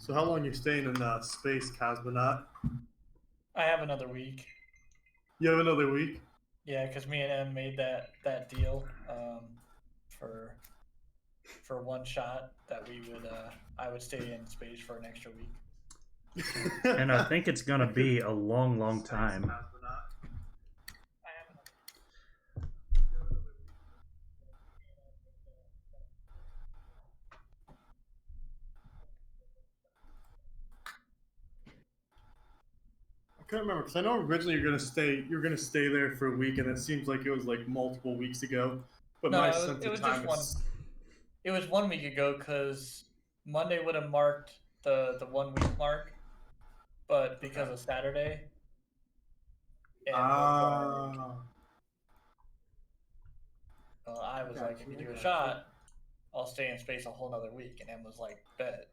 So how long you staying in space, cosmonaut? I have another week. You have another week? Yeah, because me and Em made that deal for one shot that we would I would stay in space for an extra week. And I think it's gonna be a long, long Space time. cosmonaut. I have another. I can't remember because I know originally you're gonna stay there for a week, and it seems like it was like multiple weeks ago. But No, my no, sense it of was time just one. is It was 1 week ago because Monday would have marked the 1 week mark, but because of Saturday. ah. I was Got like, if you, you do I a got shot, I'll stay in space a whole nother week, and Em was like, bet.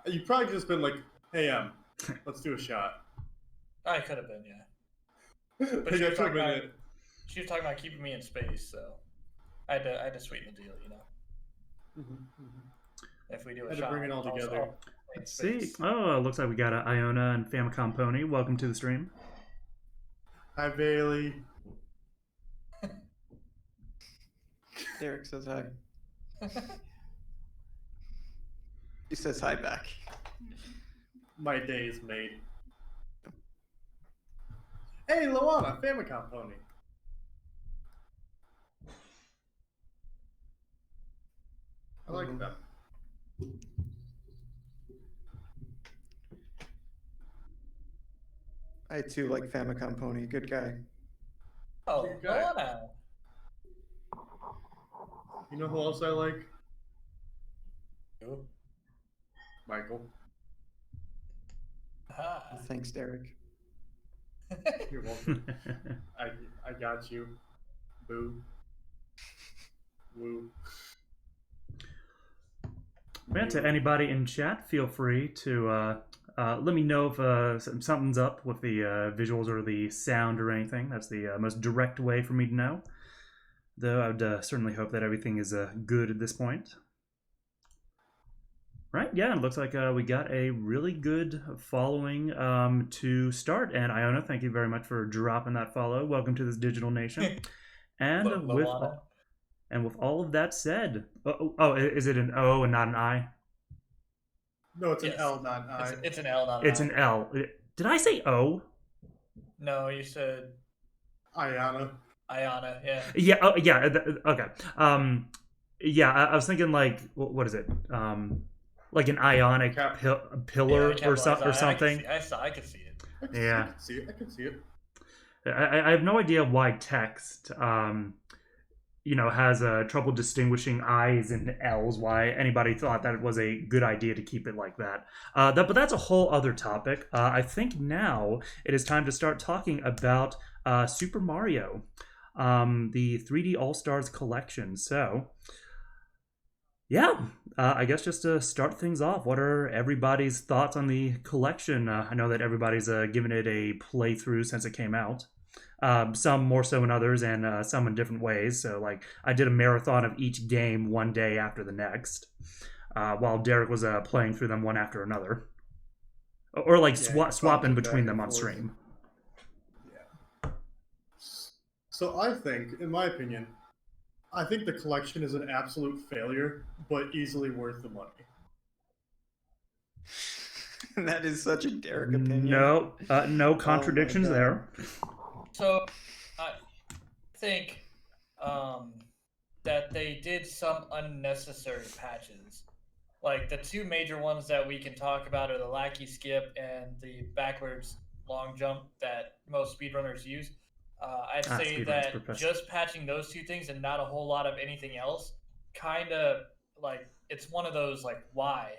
You probably just been like, "Hey, let's do a shot." I could have been, yeah. But she I was could have talking been about it. she was talking about keeping me in space, so I had to sweeten the deal, you know. If we do a Had to shot, bring it all I'll together. stay in Let's see. space. Oh, looks like we got Iona and Famicom Pony. Welcome to the stream. Hi, Bailey. Derek says hi. He says hi back. My day is made. Hey, Luana, Famicom Pony. I like that. I too like Famicom Pony. Good guy. Oh, Good guy. no, no. You know who else I like? Who? Michael. Ah. Thanks, Derek. You're welcome. I got you. Boo. Woo. Man, to anybody in chat, feel free to let me know if something's up with the visuals or the sound or anything. That's the most direct way for me to know. Though I would certainly hope that everything is good at this point. Right, yeah, it looks like we got a really good following to start. And Iona, thank you very much for dropping that follow. Welcome to this digital nation. And with all of that said, is it an O and not an I? No, it's Yes. an L, not an I. It's an L, not It's I. an L. Did I say O? No, you said Iana. Iana, yeah. Yeah. Oh, yeah. Okay. Yeah. I was thinking like, what is it? Like an ionic pillar Yeah, or something. I could see it. Yeah. I can see it. I have no idea why text, has trouble distinguishing I's and L's. Why anybody thought that it was a good idea to keep it like that. But that's a whole other topic. I think now it is time to start talking about Super Mario, the 3D All Stars collection. So, yeah, I guess just to start things off, what are everybody's thoughts on the collection? I know that everybody's given it a playthrough since it came out. Some more so than others, and some in different ways. So, like, I did a marathon of each game one day after the next, while Derek was playing through them one after another, or like swapping between them on stream. Yeah. So I think, in my opinion, I think the collection is an absolute failure, but easily worth the money. That is such a Derek opinion. No contradictions there. So, I think that they did some unnecessary patches. Like, the two major ones that we can talk about are the Lackey Skip and the backwards long jump that most speedrunners use. I'd say that just patching those two things and not a whole lot of anything else, kind of, like, it's one of those, like, why?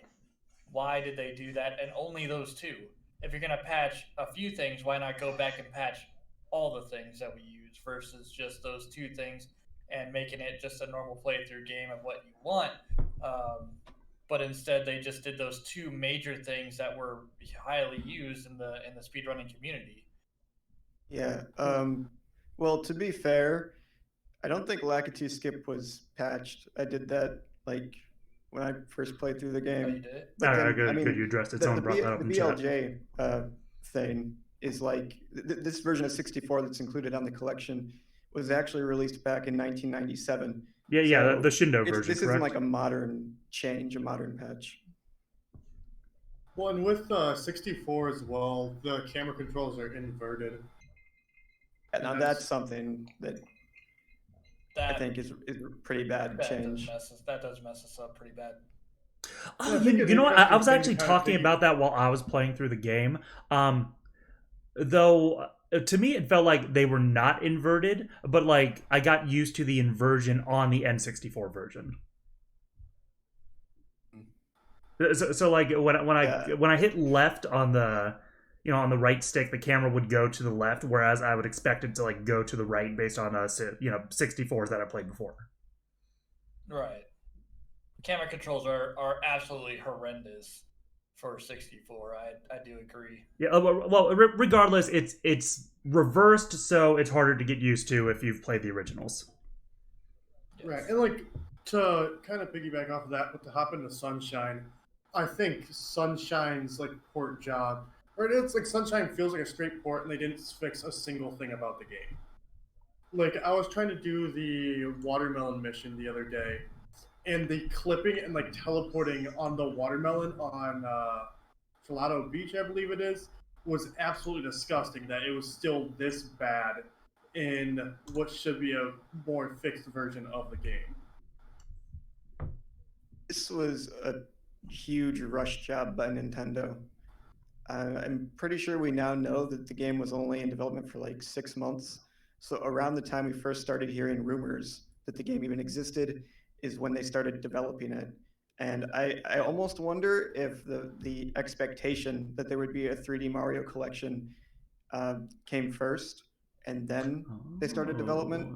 Why did they do that? And only those two. If you're going to patch a few things, why not go back and patch all the things that we use versus just those two things and making it just a normal playthrough game of what you want. But instead, they just did those two major things that were highly used in the speedrunning community. Yeah. Well, to be fair, I don't think Lakitu Skip was patched. I did that like when I first played through the Oh, you game. did? But All then, right, good, I mean, good. You addressed it. the Someone brought that up the in chat. BLJ thing is like this version of 64 that's included on the collection was actually released back in 1997. Yeah, yeah, So the Shindo version, this correct? isn't like a modern change, a modern patch. Well, and with 64 as well, the camera controls are inverted. Yeah, now And that's something that That I think is a pretty bad change. that does mess us up pretty bad. Oh, I think an you know what? I was interesting actually thing to kind of talking piggy- about that while I was playing through the game. Though to me it felt like they were not inverted, but like I got used to the inversion on the N64 version. So like when I hit left on the on the right stick, the camera would go to the left, whereas I would expect it to like go to the right based on 64s that I played before. Right. Camera controls are absolutely horrendous for 64. I do agree. Yeah. Well, regardless, it's reversed, so it's harder to get used to if you've played the originals. Yes. Right, and like to kind of piggyback off of that, but to hop into Sunshine, I think Sunshine's like port job, or it's like Sunshine feels like a straight port, and they didn't fix a single thing about the game. Like I was trying to do the watermelon mission the other day, and the clipping and like teleporting on the watermelon on Gelato Beach, I believe it is, was absolutely disgusting. That it was still this bad in what should be a more fixed version of the game. This was a huge rush job by Nintendo. I'm pretty sure we now know that the game was only in development for like 6 months. So around the time we first started hearing rumors that the game even existed is when they started developing it. And I almost wonder if the expectation that there would be a 3D Mario collection came first and then they started development,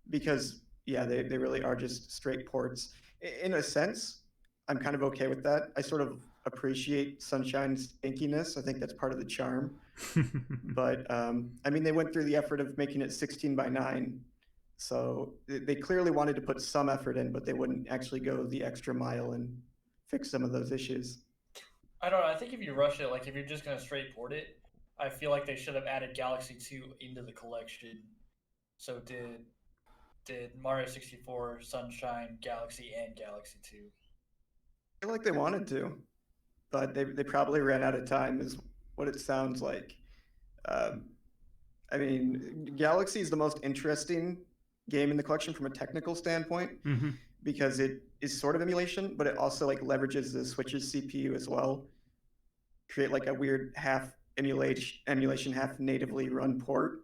because yeah, they really are just straight ports. In a sense, I'm kind of okay with that. I sort of appreciate Sunshine's inkiness. I think that's part of the charm. But I mean, they went through the effort of making it 16 by 9. So they clearly wanted to put some effort in, but they wouldn't actually go the extra mile and fix some of those issues. I don't know. I think if you rush it, like if you're just gonna straight port it, I feel like they should have added Galaxy 2 into the collection. So did Mario 64, Sunshine, Galaxy, and Galaxy 2. I feel like they wanted to, but they probably ran out of time, is what it sounds like. I mean, Galaxy is the most interesting game in the collection from a technical standpoint, because it is sort of emulation, but it also like leverages the Switch's CPU as well. Create like a weird half emulation, half natively run port.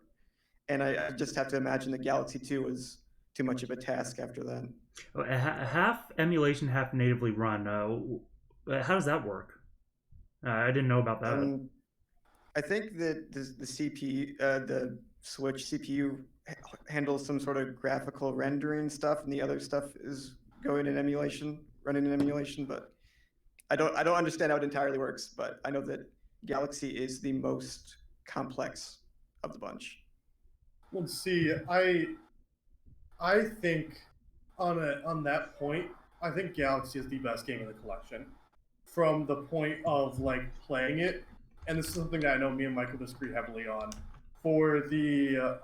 And I just have to imagine the Galaxy 2 was too much of a task after that. Half emulation, half natively run. How does that work? I didn't know about that. I think that the CPU, the Switch CPU handles some sort of graphical rendering stuff, and the other stuff is going in emulation, running in emulation. But I don't understand how it entirely works. But I know that Galaxy is the most complex of the bunch. Let's see. I think on that point, I think Galaxy is the best game in the collection. From the point of like playing it, and this is something that I know me and Michael disagree heavily on. For the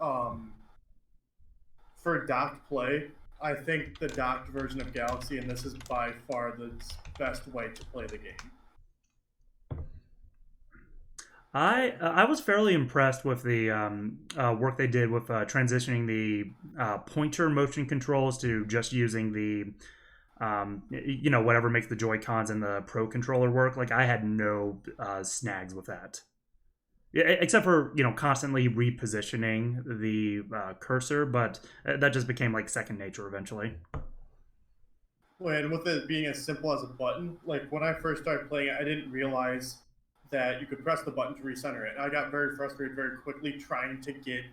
for docked play, I think the docked version of Galaxy, and this is by far the best way to play the game. I was fairly impressed with the work they did with transitioning the pointer motion controls to just using the whatever makes the Joy-Cons and the Pro controller work. Like I had no snags with that, except for constantly repositioning the cursor, but that just became like second nature eventually. Well, and with it being as simple as a button, like when I first started playing it, I didn't realize that you could press the button to recenter it. I got very frustrated very quickly trying to get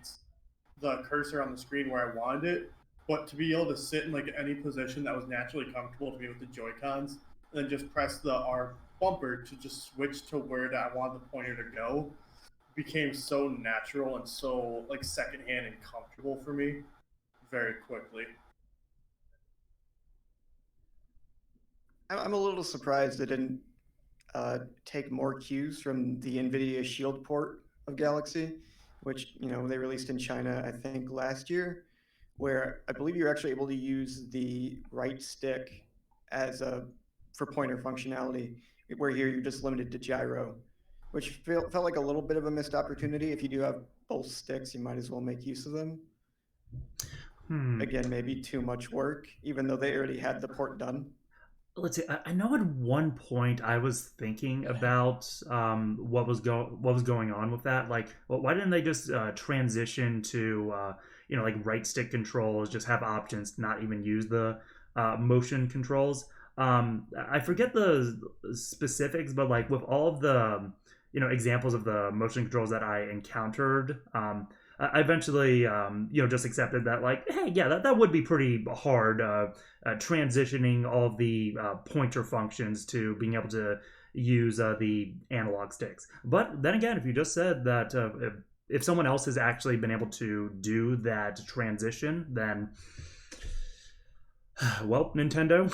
the cursor on the screen where I wanted it, but to be able to sit in like any position that was naturally comfortable to me with the Joy-Cons, and then just press the R bumper to just switch to where I wanted the pointer to go, became so natural and so like secondhand and comfortable for me very quickly. I'm a little surprised they didn't take more cues from the NVIDIA Shield port of Galaxy, which they released in China, I think, last year, where I believe you're actually able to use the right stick as a for pointer functionality, where here you're just limited to gyro, which felt like a little bit of a missed opportunity. If you do have both sticks, you might as well make use of them. Again, maybe too much work, even though they already had the port done. Let's see. I know at one point I was thinking about what was going on with that. Like, well, why didn't they just transition to like right stick controls? Just have options, not even use the motion controls. I forget the specifics, but like with all of the examples of the motion controls that I encountered, I eventually just accepted that, like, hey, yeah, that would be pretty hard transitioning all of the pointer functions to being able to use the analog sticks. But then again, if you just said that if someone else has actually been able to do that transition, then well, Nintendo.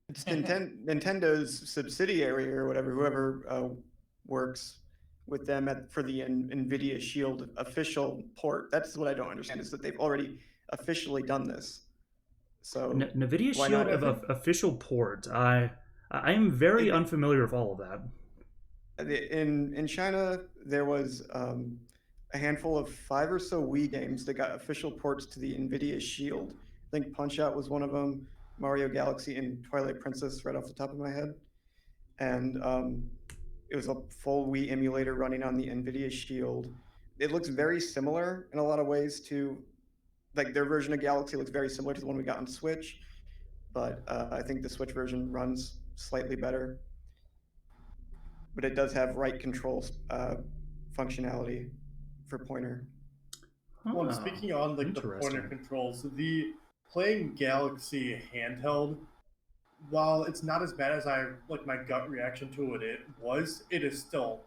It's Nintendo's subsidiary or whatever, whoever works with them for the NVIDIA Shield official port. That's what I don't understand, is that they've already officially done this. So NVIDIA Shield of official port. I am very unfamiliar with all of that. In China, there was a handful of 5 or so Wii games that got official ports to the NVIDIA Shield. I think Punch-Out was one of them, Mario Galaxy, and Twilight Princess, right off the top of my head. And it was a full Wii emulator running on the NVIDIA Shield. It looks very similar in a lot of ways to, like, their version of Galaxy looks very similar to the one we got on Switch, but I think the Switch version runs slightly better. But it does have right controls functionality for pointer. Well, speaking on like the pointer controls, the playing Galaxy handheld, while it's not as bad as my gut reaction to it is still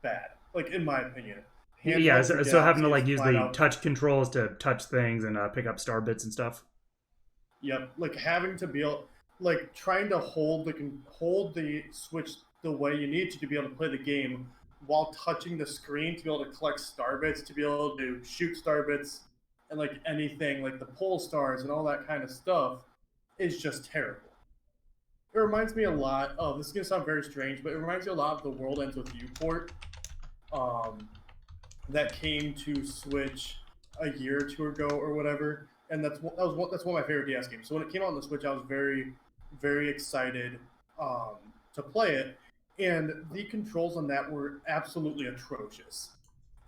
bad. Like, in my opinion. Yeah, so having to like use the touch controls to touch things and pick up star bits and stuff. Yep, like having to be able, like trying to hold the Switch the way you need to be able to play the game while touching the screen to be able to collect star bits, to be able to shoot star bits, and like anything like the pole stars and all that kind of stuff is just terrible. It reminds me a lot of, this is going to sound very strange, but it reminds me a lot of the World Ends With You port that came to Switch a year or two ago or whatever. And that's one of my favorite DS games. So when it came out on the Switch, I was very, very excited to play it. And the controls on that were absolutely atrocious.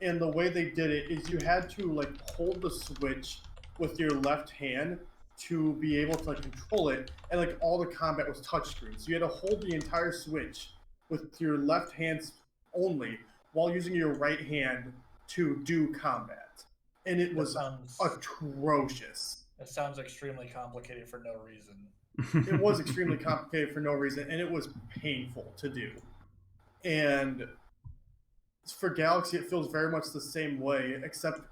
And the way they did it is you had to like hold the Switch with your left hand to be able to like control it, and like all the combat was touchscreen. So you had to hold the entire Switch with your left hand only while using your right hand to do combat. And it was atrocious. It sounds extremely complicated for no reason. It was extremely complicated for no reason, and it was painful to do. And for Galaxy, it feels very much the same way, except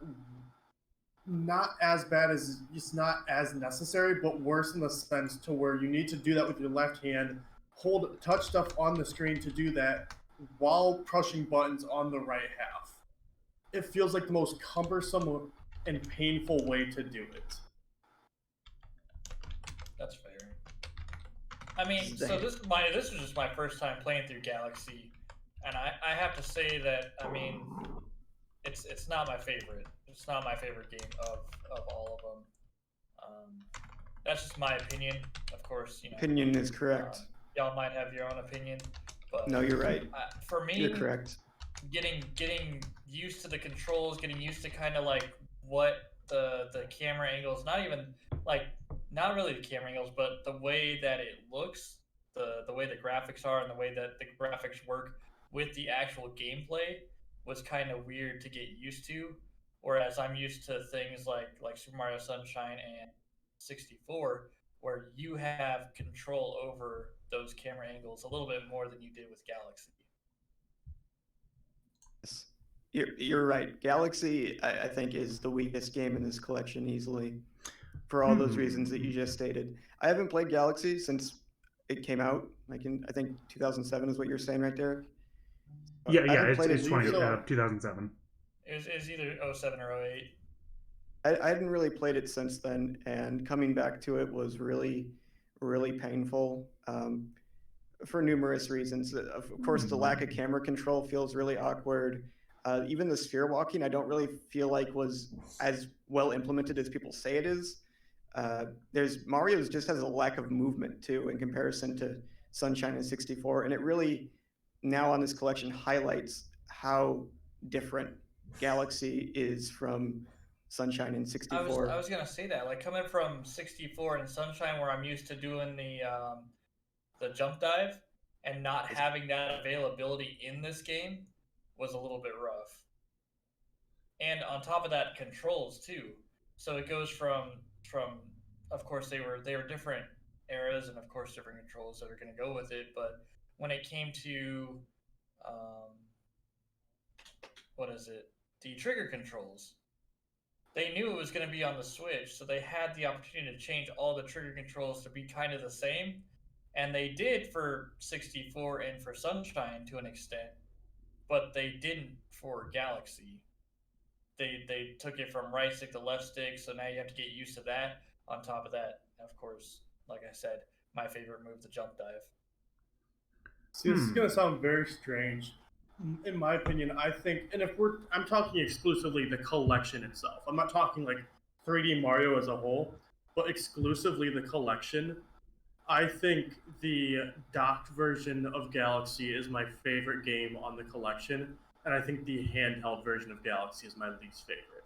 not as bad as, it's not as necessary, but worse in the sense to where you need to do that with your left hand, touch stuff on the screen to do that while pushing buttons on the right half. It feels like the most cumbersome and painful way to do it. That's fair. I mean, so this was just my first time playing through Galaxy, and I have to say that, I mean, it's not my favorite. It's not my favorite game of all of them. That's just my opinion. Of course, opinion is correct. Y'all might have your own opinion, but no, you're right. For me, you're correct. Getting used to the controls, getting used to kind of like what the camera angles, not really the camera angles, but the way that it looks, the way the graphics are, and the way that the graphics work with the actual gameplay was kind of weird to get used to. Whereas I'm used to things like Super Mario Sunshine and 64, where you have control over those camera angles a little bit more than you did with Galaxy. You're right. Galaxy, I think, is the weakest game in this collection easily. for all those reasons that you just stated. I haven't played Galaxy since it came out, like in I think 2007 is what you're saying, right, Derek? Yeah, I yeah, haven't played it's it. 2007. It was either 07 or 08. I hadn't really played it since then, and coming back to it was really, really painful for numerous reasons. Of course, the lack of camera control feels really awkward. Even the sphere walking, I don't really feel like was as well implemented as people say it is. There's Mario's just has a lack of movement too in comparison to Sunshine and 64, and it really now on this collection highlights how different Galaxy is from Sunshine and 64. I was gonna say that, like coming from 64 and Sunshine, where I'm used to doing the jump dive, and not having that availability in this game was a little bit rough. And on top of that, controls too. So it goes from of course they were different eras, and of course different controls that are going to go with it. But when it came to what is it, the trigger controls, they knew it was going to be on the Switch, so they had the opportunity to change all the trigger controls to be kind of the same, and they did for 64 and for Sunshine to an extent, but they didn't for Galaxy. They took it from right stick to left stick, so now you have to get used to that. On top of that, of course, like I said, my favorite move, the jump dive. See, this is going to sound very strange. In my opinion, I think, and I'm talking exclusively the collection itself. I'm not talking like 3D Mario as a whole, but exclusively the collection. I think the docked version of Galaxy is my favorite game on the collection, and I think the handheld version of Galaxy is my least favorite.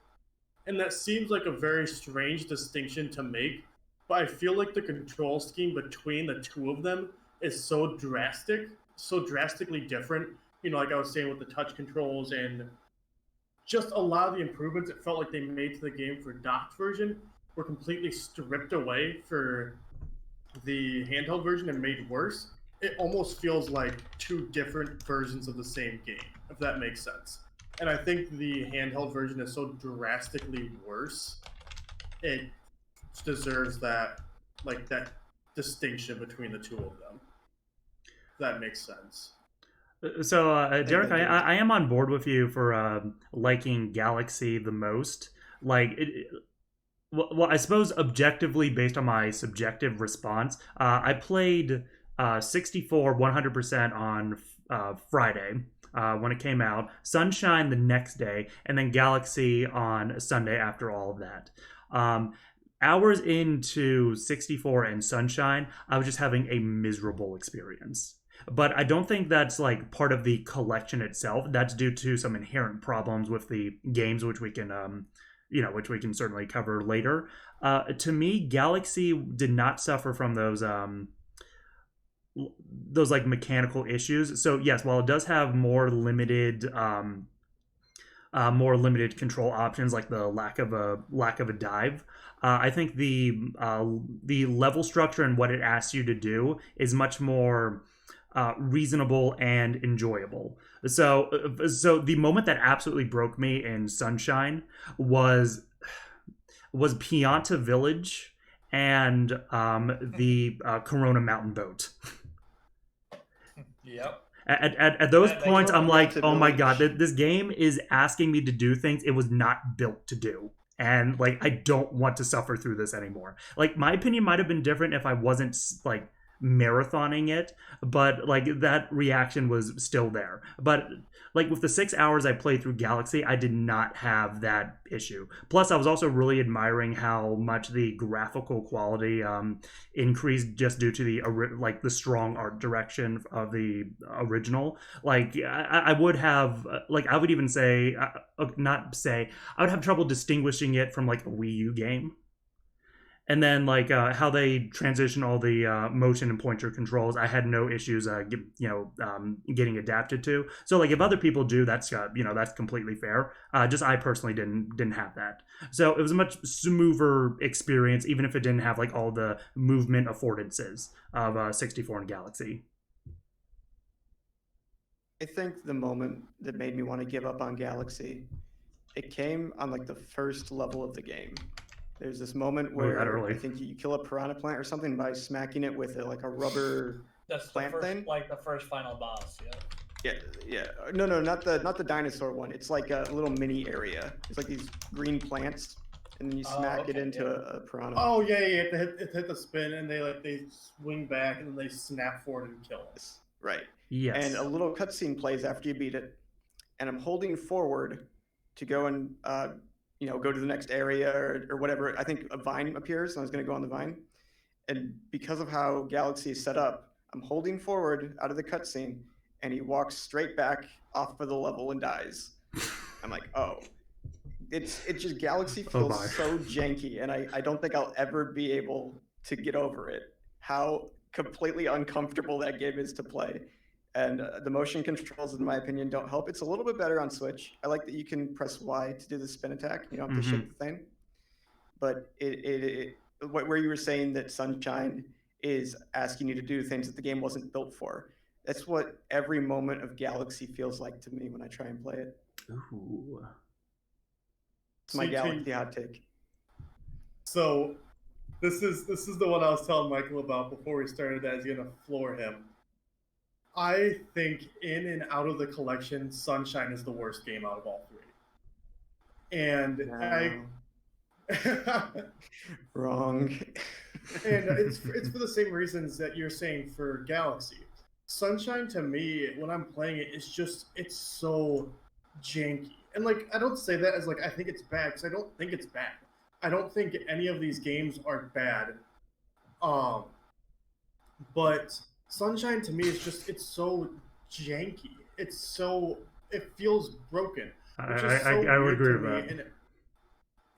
And that seems like a very strange distinction to make, but I feel like the control scheme between the two of them is so drastically different. You know, like I was saying with the touch controls and just a lot of the improvements it felt like they made to the game for docked version were completely stripped away for the handheld version and made worse. It almost feels like two different versions of the same game, if that makes sense. And I think the handheld version is so drastically worse, it deserves that distinction between the two of them. If that makes sense. So, Derek, I am on board with you for liking Galaxy the most. Like, well, I suppose objectively, based on my subjective response, I played 64 100% on Friday when it came out, Sunshine the next day, and then Galaxy on Sunday after all of that. Hours into 64 and Sunshine, I was just having a miserable experience. But I don't think that's like part of the collection itself. That's due to some inherent problems with the games, which we can which we can certainly cover later. To me, Galaxy did not suffer from those like mechanical issues. So yes, while it does have more limited control options, like the lack of a dive, I think the level structure and what it asks you to do is much more reasonable and enjoyable. So the moment that absolutely broke me in Sunshine was Pianta Village and the Corona Mountain Boat. Yep. At those points, I'm like, oh my god, this game is asking me to do things it was not built to do. And like, I don't want to suffer through this anymore. Like, my opinion might have been different if I wasn't like marathoning it, but like that reaction was still there. But like with the 6 hours I played through Galaxy, I did not have that issue. Plus, I was also really admiring how much the graphical quality increased just due to the strong art direction of the original. Like I would have I would even say I would have trouble distinguishing it from like a Wii U game. And then like how they transition all the motion and pointer controls, I had no issues getting adapted to. So like if other people do, that's that's completely fair. Just I personally didn't have that. So it was a much smoother experience, even if it didn't have like all the movement affordances of 64 and Galaxy. I think the moment that made me want to give up on Galaxy, it came on like the first level of the game. There's this moment that where early. I think you kill a piranha plant or something by smacking it with like a rubber That's the plant first, thing. like the first final boss. Yeah. Yeah. No, not the dinosaur one. It's like a little mini area. It's like these green plants, and then you smack it okay, into yeah. a piranha. Oh yeah, yeah. It hit the spin, and they swing back, and then they snap forward and kill it. Right. Yes. And a little cutscene plays after you beat it, and I'm holding forward to go and go to the next area or whatever. I think a vine appears, and I was going to go on the vine, and because of how Galaxy is set up, I'm holding forward out of the cutscene, and he walks straight back off of the level and dies. I'm like, oh. It's just Galaxy feels my. so janky, and I don't think I'll ever be able to get over it. How completely uncomfortable that game is to play. And the motion controls, in my opinion, don't help. It's a little bit better on Switch. I like that you can press Y to do the spin attack. You don't have to shake the thing. But where you were saying that Sunshine is asking you to do things that the game wasn't built for. That's what every moment of Galaxy feels like to me when I try and play it. Ooh. It's my Galaxy hot take. So, this is the one I was telling Michael about before we started. That is gonna floor him. I think in and out of the collection, Sunshine is the worst game out of all three. And Wrong. And it's for the same reasons that you're saying for Galaxy. Sunshine to me, when I'm playing it, it's so janky. And like I don't say that as like I think it's bad, because I don't think it's bad. I don't think any of these games are bad. But Sunshine to me is it's so janky. It feels broken. I would agree with that. And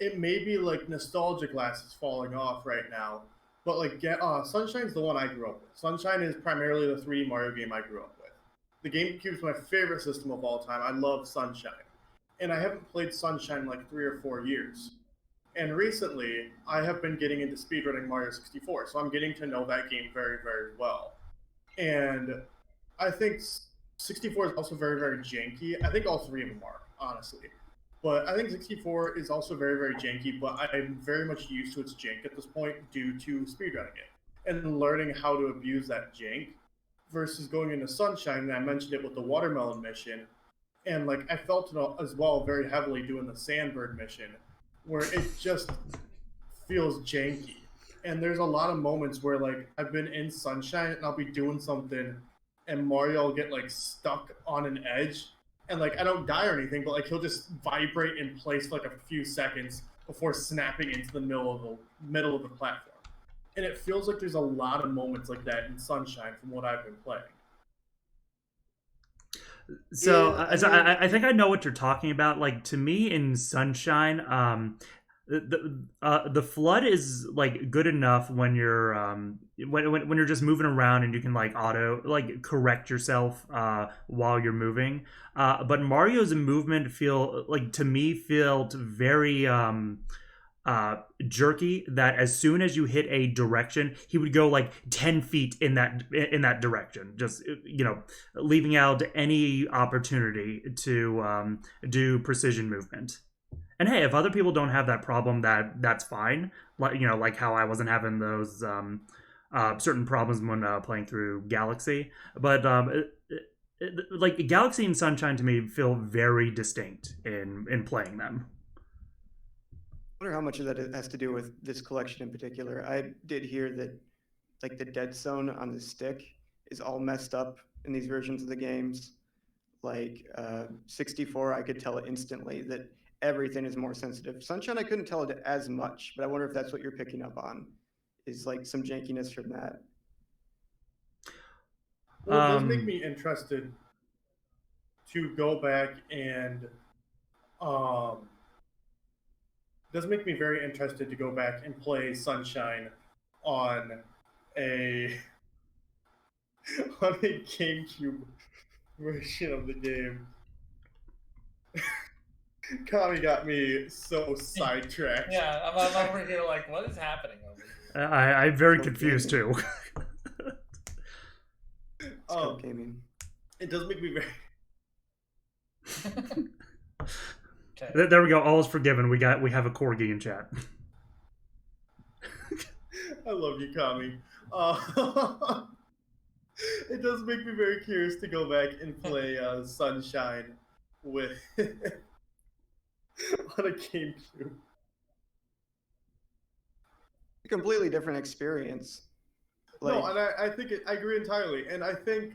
it may be like nostalgia glasses falling off right now, but like Sunshine's the one I grew up with. Sunshine is primarily the 3D Mario game I grew up with. The GameCube is my favorite system of all time. I love Sunshine. And I haven't played Sunshine in like 3 or 4 years. And recently, I have been getting into speedrunning Mario 64, so I'm getting to know that game very, very well. And I think 64 is also very, very janky. I think all 3 of them are, honestly. But I think 64 is also very, very janky, but I'm very much used to its jank at this point due to speedrunning it and learning how to abuse that jank versus going into Sunshine, and I mentioned it with the watermelon mission, and like I felt it as well very heavily doing the Sandbird mission, where it just feels janky. And there's a lot of moments where like I've been in Sunshine and I'll be doing something and Mario will get like stuck on an edge, and like I don't die or anything, but like he'll just vibrate in place for like a few seconds before snapping into the middle of the platform. And it feels like there's a lot of moments like that in Sunshine from what I've been playing. So, I think I know what you're talking about. Like to me, in Sunshine, the flood is like good enough when you're when you're just moving around and you can like auto correct yourself while you're moving. But Mario's movement felt very jerky, that as soon as you hit a direction he would go like 10 feet in that direction, just leaving out any opportunity to do precision movement. And hey, if other people don't have that problem, that's fine. Like how I wasn't having those certain problems when playing through Galaxy. But like Galaxy and Sunshine to me feel very distinct in playing them. I wonder how much of that has to do with this collection in particular. I did hear that like the dead zone on the stick is all messed up in these versions of the games. Like 64, I could tell it instantly that everything is more sensitive. Sunshine, I couldn't tell it as much, but I wonder if that's what you're picking up on, is like some jankiness from that. Well, it does make me interested to go back and does make me very interested to go back and play Sunshine on a GameCube version of the game. Kami got me so sidetracked. Yeah, I'm over here like, what is happening over here? I'm very confused too. Gaming. It does make me very. There we go. All is forgiven. We have a corgi in chat. love you, Kami. Uh, it does make me very curious to go back and play Sunshine with on a GameCube. A completely different experience. No, and I think I agree entirely, and I think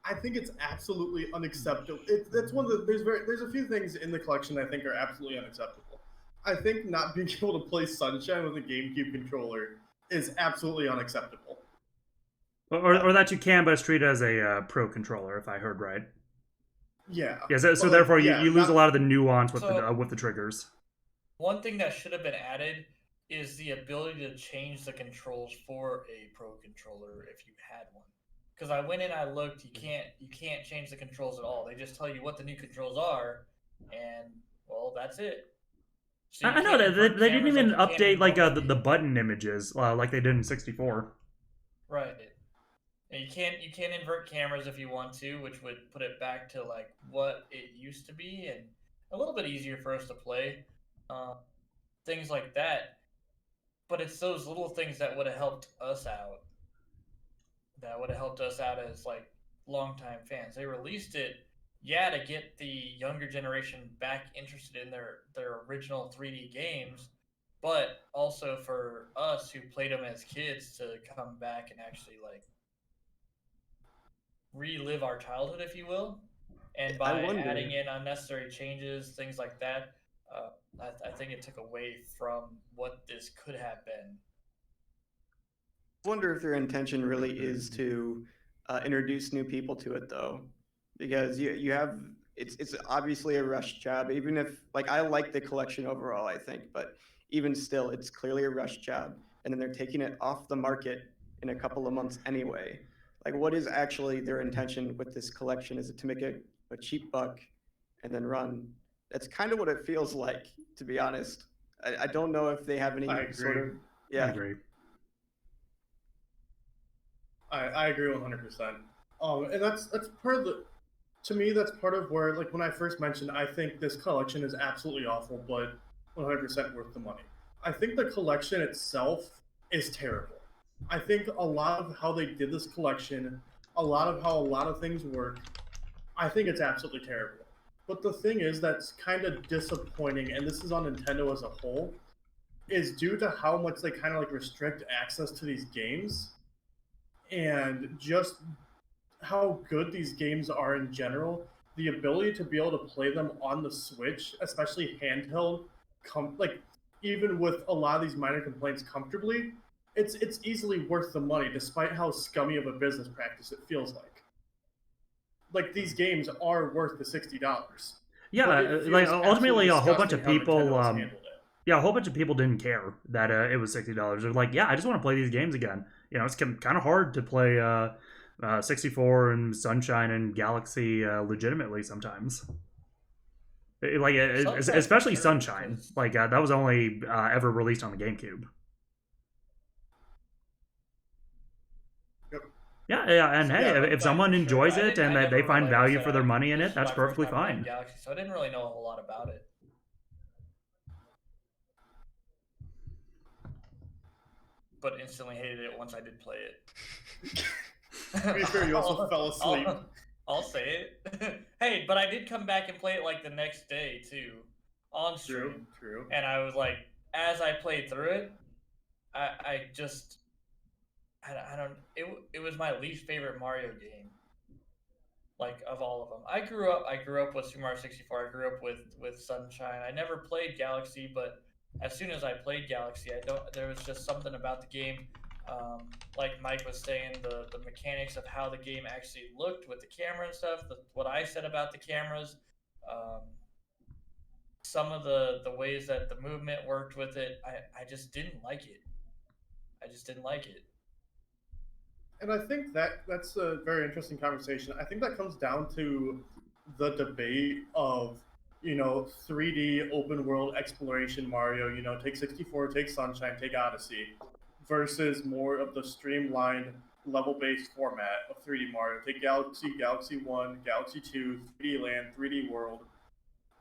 it's absolutely unacceptable. That's one of the there's a few things in the collection I think are absolutely unacceptable. I think not being able to play Sunshine with a GameCube controller is absolutely unacceptable. Or that you can, but it's treated as a pro controller, if I heard right. Yeah. Yeah. So But, therefore, yeah, you lose a not- lot of the nuance with So- with the triggers. One thing that should have been added is the ability to change the controls for a pro controller if you had one. Because I went in, I looked, you can't change the controls at all. They just tell you what the new controls are, and well, that's it. So you I know can't that invert they didn't cameras even like you can update in like Bumblebee. the button images like they did in 64. Right. And you can't invert cameras if you want to, which would put it back to like what it used to be and a little bit easier for us to play. Things like that. But it's those little things that would have helped us out. That would have helped us out as like longtime fans. They released it, yeah, to get the younger generation back interested in their original 3D games, but also for us who played them as kids to come back and actually like relive our childhood, if you will. And by wonder- adding in unnecessary changes, things like that, I think it took away from what this could have been. I wonder if their intention really is to introduce new people to it, though, because you have it's obviously a rush job. Even if like I like the collection overall, I think, but even still, it's clearly a rush job, and then they're taking it off the market in a couple of months anyway. Like, what is actually their intention with this collection? Is it to make a cheap buck and then run? That's kind of what it feels like, to be honest. I don't know if they have any I sort of agree. I agree. I agree 100%. And that's part of the. To me, that's part of where, like, when I first mentioned, I think this collection is absolutely awful, but 100% worth the money. I think the collection itself is terrible. I think a lot of how they did this collection, a lot of how a lot of things work, I think it's absolutely terrible. But the thing is that's kind of disappointing, and this is on Nintendo as a whole, is due to how much they kind of like restrict access to these games and just how good these games are in general. The ability to be able to play them on the Switch, especially handheld, like even with a lot of these minor complaints comfortably, it's easily worth the money, despite how scummy of a business practice it feels like. Like these games are worth the $60. Yeah, But it like feels ultimately, a whole bunch absolutely of disgusting how people. Nintendo has handled it. Yeah, a whole bunch of people didn't care that it was $60. They're like, yeah, I just want to play these games again. You know, it's kind of hard to play 64 and Sunshine and Galaxy legitimately sometimes. Like, Sunshine's especially weird Sunshine. because- Like, that was only ever released on the GameCube. Yep. Yeah, and hey, Yeah, if someone enjoys I it didn't- and I that they never find really- like I value said, for their money in this it, is that's my first perfectly time playing fine. Galaxy, so I didn't really know a whole lot about it. But instantly hated it once I did play it. To be fair, you also fell asleep. I'll say it. Hey, but I did come back and play it like the next day too, on stream. True. And I was like, as I played through it, I just, I don't. It was my least favorite Mario game. Like of all of them, I grew up with Super Mario 64. I grew up with Sunshine. I never played Galaxy, but as soon as I played Galaxy, there was just something about the game. Like Mike was saying, the mechanics of how the game actually looked with the camera and stuff. What I said about the cameras. Some of the ways that the movement worked with it, I just didn't like it. I just didn't like it. And I think that's a very interesting conversation. I think that comes down to the debate of, 3D open world exploration Mario, take 64, take Sunshine, take Odyssey, versus more of the streamlined level-based format of 3D Mario. Take Galaxy, Galaxy 1, Galaxy 2, 3D Land, 3D World,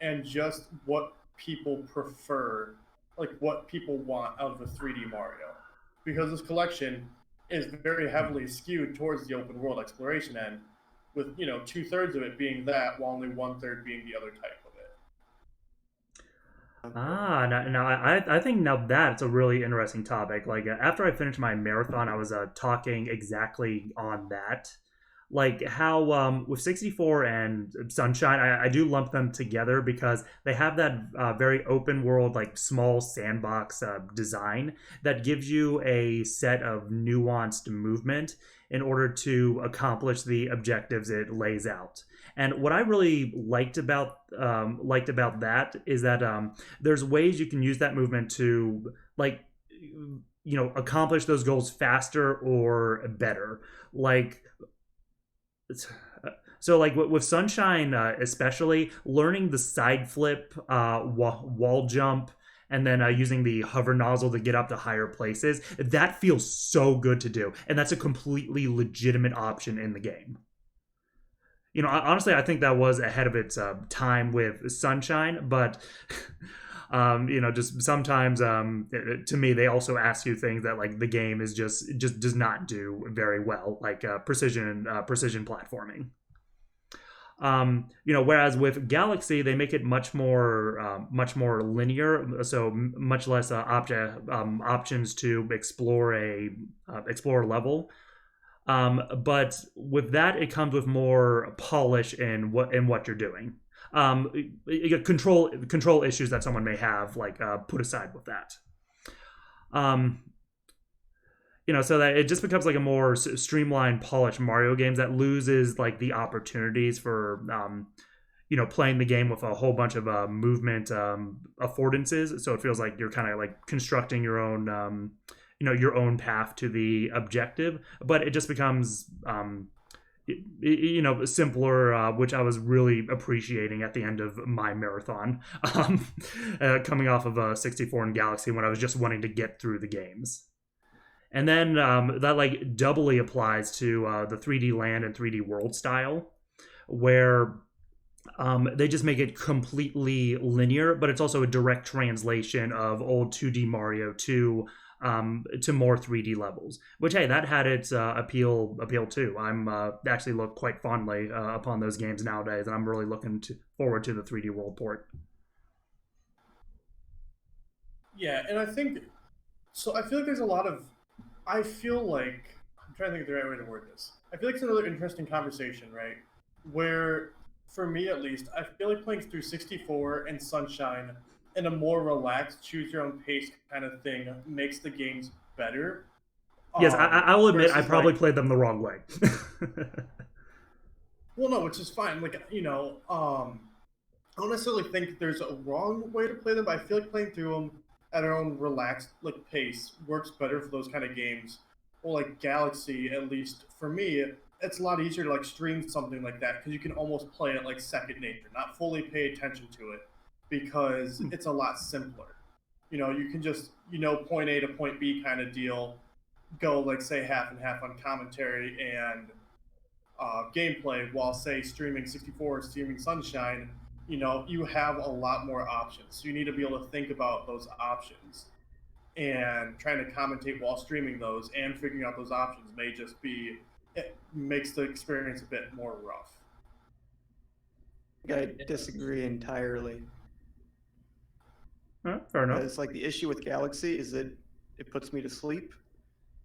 and just what people prefer, like what people want out of the 3D Mario. because this collection is very heavily skewed towards the open world exploration end, with 2/3 of it being that, while only 1/3 being the other type of it. Now I think now that's a really interesting topic. Like after I finished my marathon, I was talking exactly on that. Like how with 64 and Sunshine, I do lump them together because they have that very open world, like small sandbox design that gives you a set of nuanced movement in order to accomplish the objectives it lays out. And what I really liked about that is that there's ways you can use that movement to like accomplish those goals faster or better. Like so like with Sunshine especially, learning the side flip, wall jump, and then using the hover nozzle to get up to higher places, that feels so good to do, and that's a completely legitimate option in the game. Honestly, I think that was ahead of its time with Sunshine, but just sometimes to me they also ask you things that like the game is just does not do very well, like precision platforming. Whereas with Galaxy they make it much more linear, so much less options to explore a level. But with that, it comes with more polish in what you're doing. Control issues that someone may have, like put aside with that. So that it just becomes like a more streamlined, polished Mario games that loses like the opportunities for playing the game with a whole bunch of movement affordances. So it feels like you're kind of like constructing your own your own path to the objective, but it just becomes simpler, which I was really appreciating at the end of my marathon, coming off of 64 and Galaxy, when I was just wanting to get through the games. And then that like doubly applies to the 3D Land and 3D World style, where they just make it completely linear, but it's also a direct translation of old 2D Mario to more 3D levels, which, hey, that had its appeal too. I'm actually look quite fondly upon those games nowadays, and I'm really looking forward to the 3D World port. Yeah, and I think so. I feel like there's a lot of. I feel like I'm trying to think of the right way to word this. I feel like it's another interesting conversation, right? Where, for me at least, I feel like playing through 64 and Sunshine in a more relaxed, choose your own pace kind of thing makes the games better. Yes, I will admit I probably like, played them the wrong way. Well, no, which is fine. Like, I don't necessarily think there's a wrong way to play them, but I feel like playing through them at our own relaxed pace works better for those kind of games. Or like Galaxy, at least for me, it's a lot easier to like stream something like that because you can almost play it like second nature, not fully pay attention to it, because it's a lot simpler. You can just, point A to point B kind of deal, go like say half and half on commentary and gameplay, while say streaming 64 or streaming Sunshine, you have a lot more options. So you need to be able to think about those options, and trying to commentate while streaming those and figuring out those options may just be, it makes the experience a bit more rough. I disagree entirely. Fair enough. It's like the issue with Galaxy is that it puts me to sleep,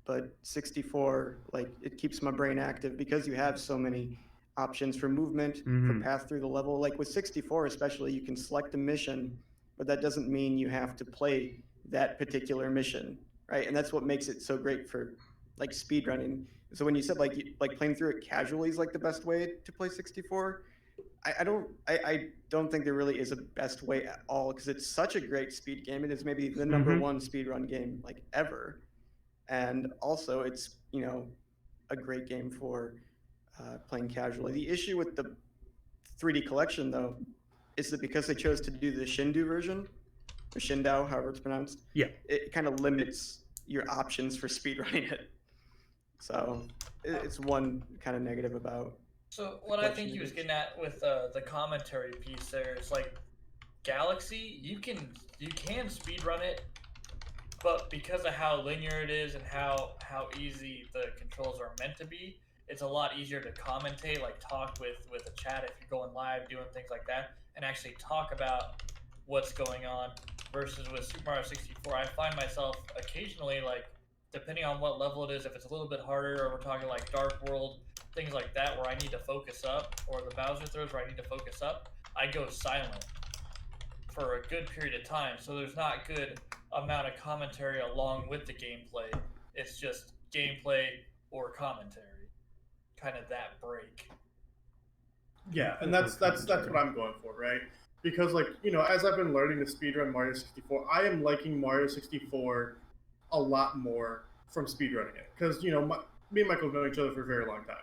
but 64, like, it keeps my brain active because you have so many options for movement, for path through the level. Like with 64 especially, you can select a mission, but that doesn't mean you have to play that particular mission, right? And that's what makes it so great for like speedrunning. So when you said like playing through it casually is like the best way to play 64, I don't think there really is a best way at all, because it's such a great speed game. It is maybe the number one speedrun game like ever, and also it's a great game for playing casually. The issue with the 3D collection though is that because they chose to do the Shindu version, or Shindao, however it's pronounced, it kind of limits your options for speedrunning it. So it's one kind of negative about. So what I think he was getting at with the commentary piece there is like Galaxy, you can speedrun it but because of how linear it is and how easy the controls are meant to be, it's a lot easier to commentate, like talk with a chat if you're going live, doing things like that, and actually talk about what's going on. Versus with Super Mario 64, I find myself occasionally, like, depending on what level it is, if it's a little bit harder, or we're talking like Dark World, things like that, where I need to focus up, or the Bowser throws where I need to focus up, I go silent for a good period of time. So there's not good amount of commentary along with the gameplay. It's just gameplay or commentary, kind of that break. Yeah, and that's what I'm going for, right? Because, like, you know, as I've been learning to speedrun Mario 64, I am liking Mario 64 a lot more from speedrunning it. Because, you know, me and Michael have known each other for a very long time.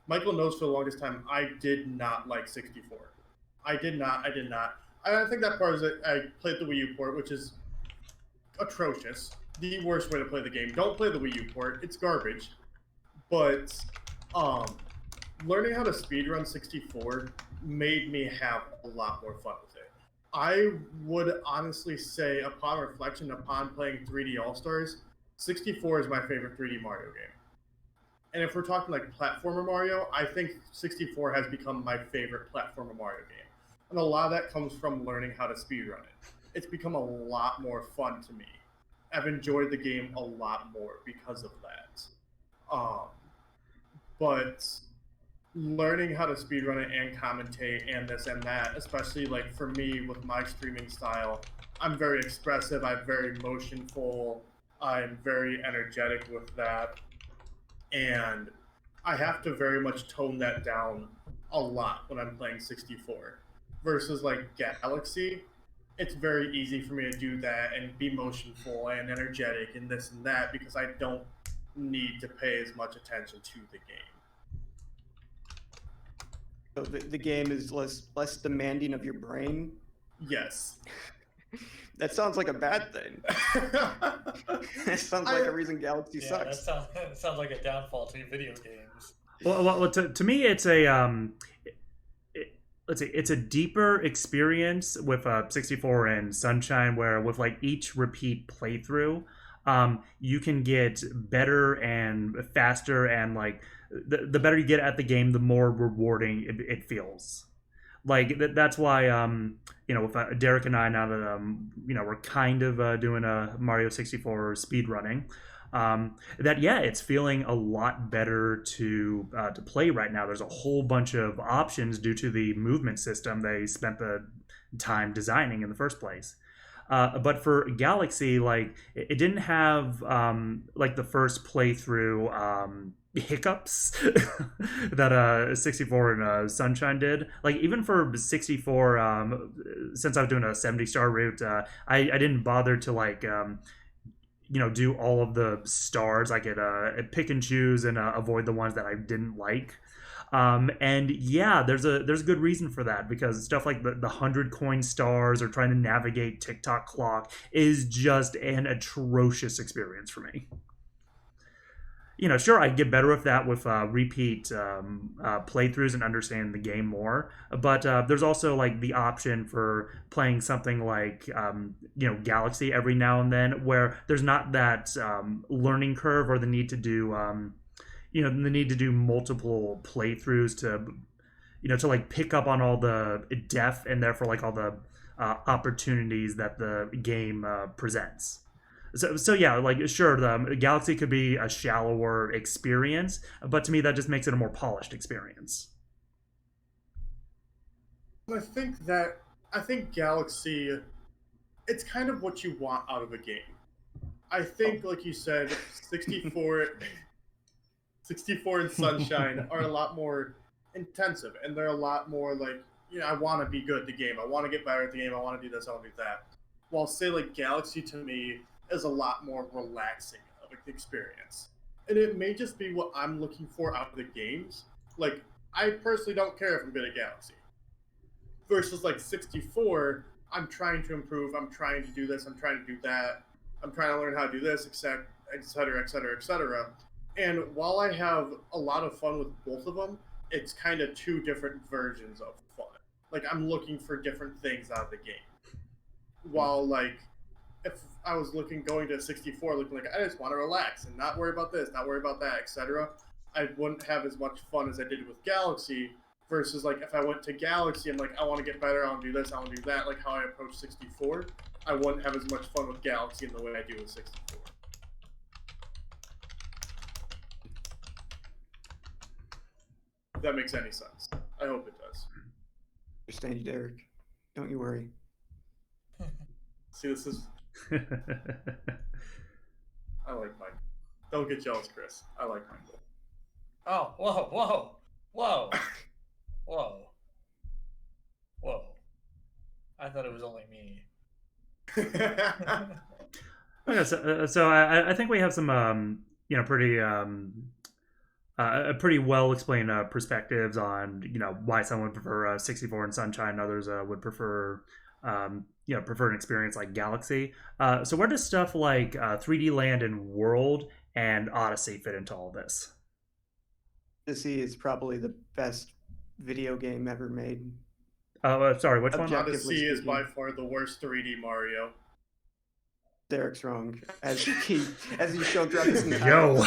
Michael knows for the longest time I did not like 64. I did not. I think that part is that I played the Wii U port, which is atrocious. The worst way to play the game. Don't play the Wii U port. It's garbage. But learning how to speedrun 64 made me have a lot more fun with it. I would honestly say, upon reflection, upon playing 3D All-Stars, 64 is my favorite 3D Mario game. And if we're talking like platformer Mario, I think 64 has become my favorite platformer Mario game. And a lot of that comes from learning how to speedrun it. It's become a lot more fun to me. I've enjoyed the game a lot more because of that. But learning how to speedrun it and commentate and this and that, especially like for me with my streaming style, I'm very expressive, I'm very motionful, I'm very energetic with that. And I have to very much tone that down a lot when I'm playing 64. Versus like Galaxy, it's very easy for me to do that and be motionful and energetic and this and that because I don't need to pay as much attention to the game. So the game is less demanding of your brain? Yes. That sounds like a bad thing. That sounds like a reason Galaxy sucks. That sounds like a downfall to video games. Well, to me, it's a let's see, it's a deeper experience with 64 and Sunshine, where with like each repeat playthrough, you can get better and faster, and like the better you get at the game, the more rewarding it feels. Like that's why you know, with Derek and I, now that you know, we're kind of doing a Mario 64 speed running, that yeah, it's feeling a lot better to play right now. There's a whole bunch of options due to the movement system they spent the time designing in the first place. But for Galaxy, like it didn't have like the first playthrough hiccups that 64 and Sunshine did. Like even for 64, since I was doing a 70-star route, I didn't bother to like you know, do all of the stars. I could pick and choose and avoid the ones that I didn't like. And yeah, there's a good reason for that, because stuff like the 100 coin stars or trying to navigate TikTok clock is just an atrocious experience for me. You know, sure, I'd get better with that with repeat playthroughs and understand the game more. But there's also like the option for playing something like you know, Galaxy every now and then, where there's not that learning curve or the need to do you know, the need to do multiple playthroughs to, you know, to like pick up on all the depth and therefore like all the opportunities that the game presents. So yeah, like sure, the Galaxy could be a shallower experience, but to me that just makes it a more polished experience. I think Galaxy, it's kind of what you want out of a game. I think, like you said, 64 and Sunshine are a lot more intensive, and they're a lot more like, you know, I want to be good at the game. I want to get better at the game. I want to do this. I want to do that. While say like Galaxy to me is a lot more relaxing of an experience, and it may just be what I'm looking for out of the games. Like I personally don't care if I'm good at Galaxy. Versus like 64, I'm trying to improve. I'm trying to do this. I'm trying to do that. I'm trying to learn how to do this, et cetera, et cetera, et cetera. And while I have a lot of fun with both of them, it's kind of two different versions of fun. Like I'm looking for different things out of the game. While like if I was going to 64, looking like I just want to relax and not worry about this, not worry about that, etc., I wouldn't have as much fun as I did with Galaxy. Versus like if I went to Galaxy, I'm like I want to get better, I want to do this, I want to do that. Like how I approach 64, I wouldn't have as much fun with Galaxy in the way I do with 64. If that makes any sense. I hope it does. Understand you, Derek. Don't you worry. See, this is. I like Michael. Don't get jealous, Chris. I like Michael. Oh, whoa. Whoa. I thought it was only me. Okay, so I think we have some pretty pretty well explained perspectives on why someone would prefer 64 and Sunshine, others would prefer prefer an experience like Galaxy. So where does stuff like 3D Land and World and Odyssey fit into all this? Odyssey is probably the best video game ever made. Sorry, which one? Odyssey is by far the worst 3D Mario. Derek's wrong, as he's shown throughout this entire Yo.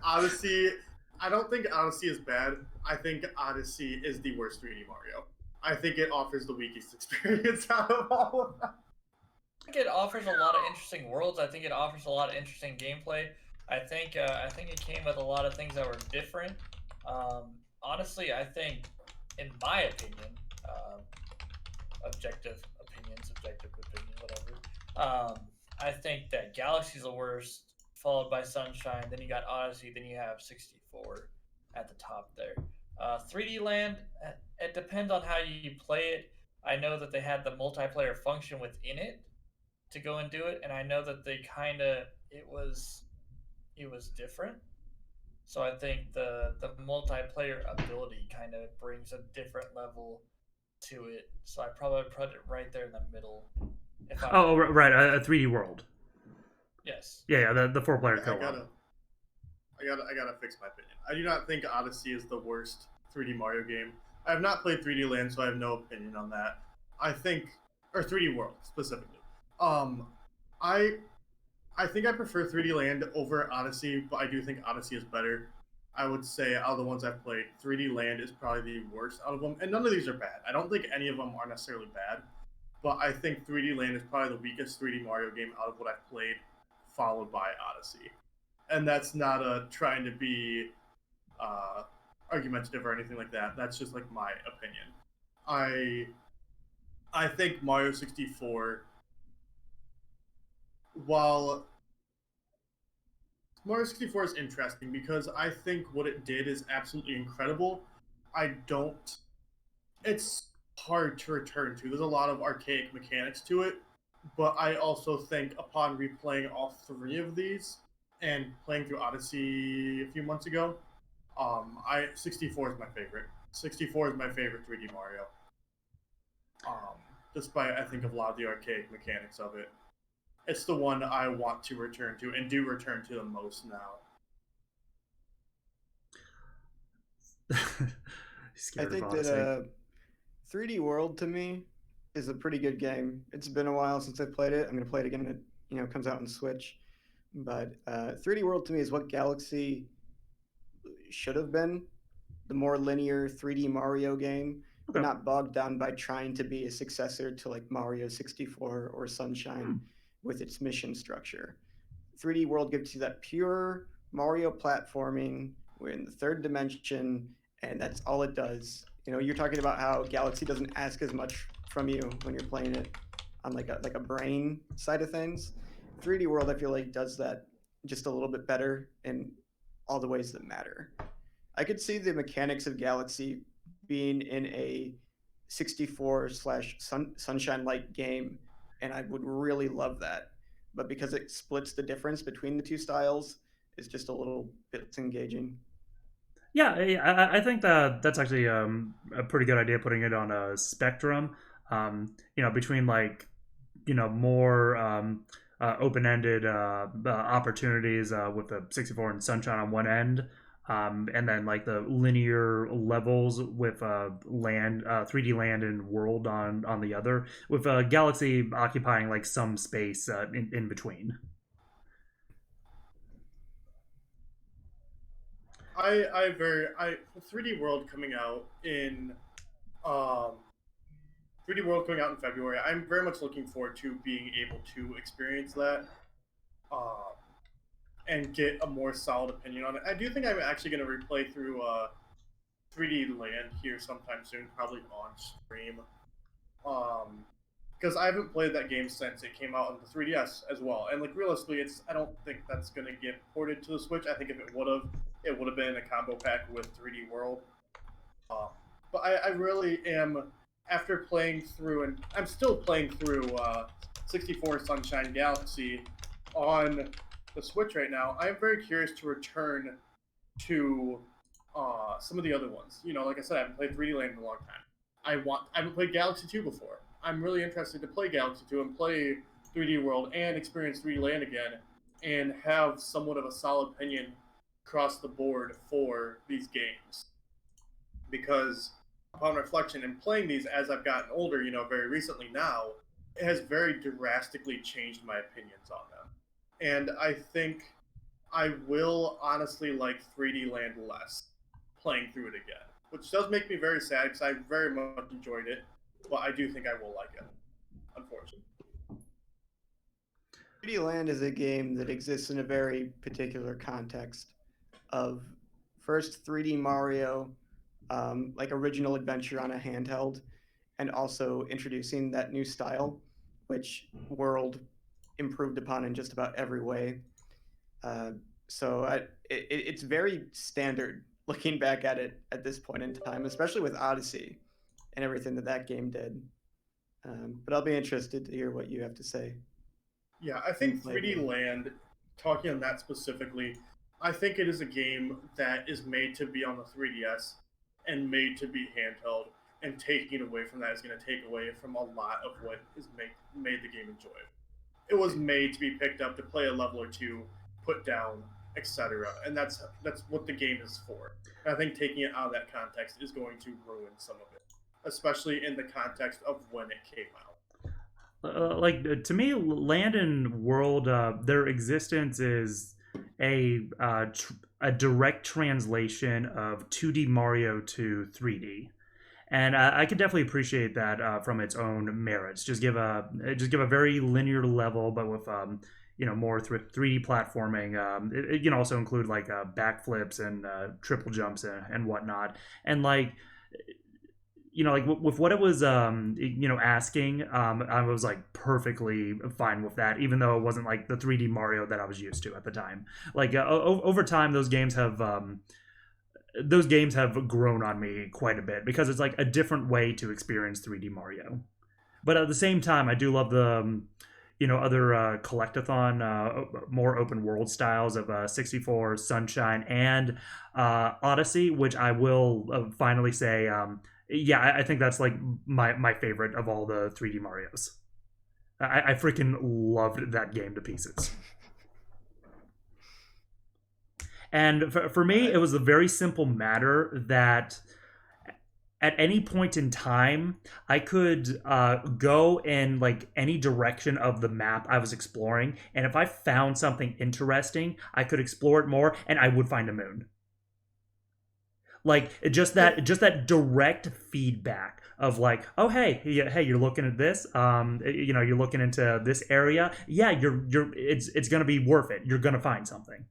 Odyssey, I don't think Odyssey is bad. I think Odyssey is the worst 3D Mario. I think it offers the weakest experience out of all of them. I think it offers a lot of interesting worlds. I think it offers a lot of interesting gameplay. I think it came with a lot of things that were different. Honestly, I think, in my opinion, subjective opinion, whatever. I think that Galaxy's the worst, followed by Sunshine. Then you got Odyssey. Then you have 64 at the top there. 3D Land, it depends on how you play it. I know that they had the multiplayer function within it to go and do it, and I know that they it was different. So I think the multiplayer ability kind of brings a different level to it. So I probably put it right there in the middle. Right, a 3D World. Yes. Yeah, the 4-player co-op. I gotta fix my opinion. I do not think Odyssey is the worst 3D Mario game. I have not played 3D Land, so I have no opinion on that. I think, or 3D World specifically. I think I prefer 3D Land over Odyssey, but I do think Odyssey is better. I would say out of the ones I've played, 3D Land is probably the worst out of them, and none of these are bad. I don't think any of them are necessarily bad, but I think 3D Land is probably the weakest 3D Mario game out of what I've played, followed by Odyssey. And that's not trying to be argumentative or anything like that. That's just like my opinion. I think Mario 64, while Mario 64 is interesting because I think what it did is absolutely incredible. It's hard to return to. There's a lot of archaic mechanics to it, but I also think upon replaying all three of these and playing through Odyssey a few months ago, 64 is my favorite. 64 is my favorite 3D Mario. Despite I think of a lot of the archaic mechanics of it. It's the one I want to return to and do return to the most now. I think that 3D World to me is a pretty good game. It's been a while since I played it. I'm going to play it again when it comes out on Switch. But 3D World to me is what Galaxy should have been. The more linear 3D Mario game, but not bogged down by trying to be a successor to like Mario 64 or Sunshine with its mission structure. 3D World gives you that pure Mario platforming. We're in the third dimension, and that's all it does. You're talking about how Galaxy doesn't ask as much from you when you're playing it on like a brain side of things. 3D World, I feel like, does that just a little bit better in all the ways that matter. I could see the mechanics of Galaxy being in a 64/Sunshine-like game, and I would really love that. But because it splits the difference between the two styles, it's just a little bit engaging. Yeah, I think that's actually a pretty good idea, putting it on a spectrum. Between more open-ended opportunities with the 64 and Sunshine on one end, and then like the linear levels with land, 3D land and world on the other, with Galaxy occupying like some space in between. I 3D World coming out in um 3D World coming out in February. I'm very much looking forward to being able to experience that. Um and get a more solid opinion on it. I do think I'm actually going to replay through 3D Land here sometime soon, probably on stream. Because I haven't played that game since it came out on the 3DS as well. And like realistically, I don't think that's going to get ported to the Switch. I think if it would have been a combo pack with 3D World. But I really am, after playing through, and I'm still playing through 64 Sunshine Galaxy on the Switch right now. I am very curious to return to some of the other ones. You know, like I said, I haven't played 3D Land in a long time. I haven't played Galaxy 2 before. I'm really interested to play Galaxy 2 and play 3D World and experience 3D Land again and have somewhat of a solid opinion across the board for these games. Because upon reflection and playing these as I've gotten older, you know, very recently now, it has very drastically changed my opinions on them. And I think I will honestly like 3D Land less playing through it again, which does make me very sad because I very much enjoyed it, but I do think I will like it, unfortunately. 3D Land is a game that exists in a very particular context of first 3D Mario, like original adventure on a handheld, and also introducing that new style, which World improved upon in just about every way. It's very standard looking back at it at this point in time, especially with Odyssey and everything that game did. But I'll be interested to hear what you have to say. Yeah, I think 3D Land, talking on that specifically, I think it is a game that is made to be on the 3DS and made to be handheld, and taking it away from that is going to take away from a lot of what is made the game enjoyable. It was made to be picked up to play a level or two, put down, etc. And that's what the game is for. And I think taking it out of that context is going to ruin some of it, especially in the context of when it came out. To me, Land and World, their existence is a direct translation of 2D Mario to 3D. And I could definitely appreciate that from its own merits. Just give a very linear level, but with more 3D platforming. It can also include like backflips and triple jumps and whatnot. And like with what it was asking, I was like perfectly fine with that, even though it wasn't like the 3D Mario that I was used to at the time. Like over time, those games have grown on me quite a bit because it's like a different way to experience 3D Mario. But at the same time, I do love the other collectathon, more open world styles of 64, Sunshine, and Odyssey, which I will finally say, I think that's like my favorite of all the 3D Marios. I freaking loved that game to pieces. And for me, it was a very simple matter that at any point in time, I could go in like any direction of the map I was exploring. And if I found something interesting, I could explore it more and I would find a moon. Like just that direct feedback of like, oh hey, you're looking at this, you're looking into this area. Yeah, it's gonna be worth it. You're gonna find something.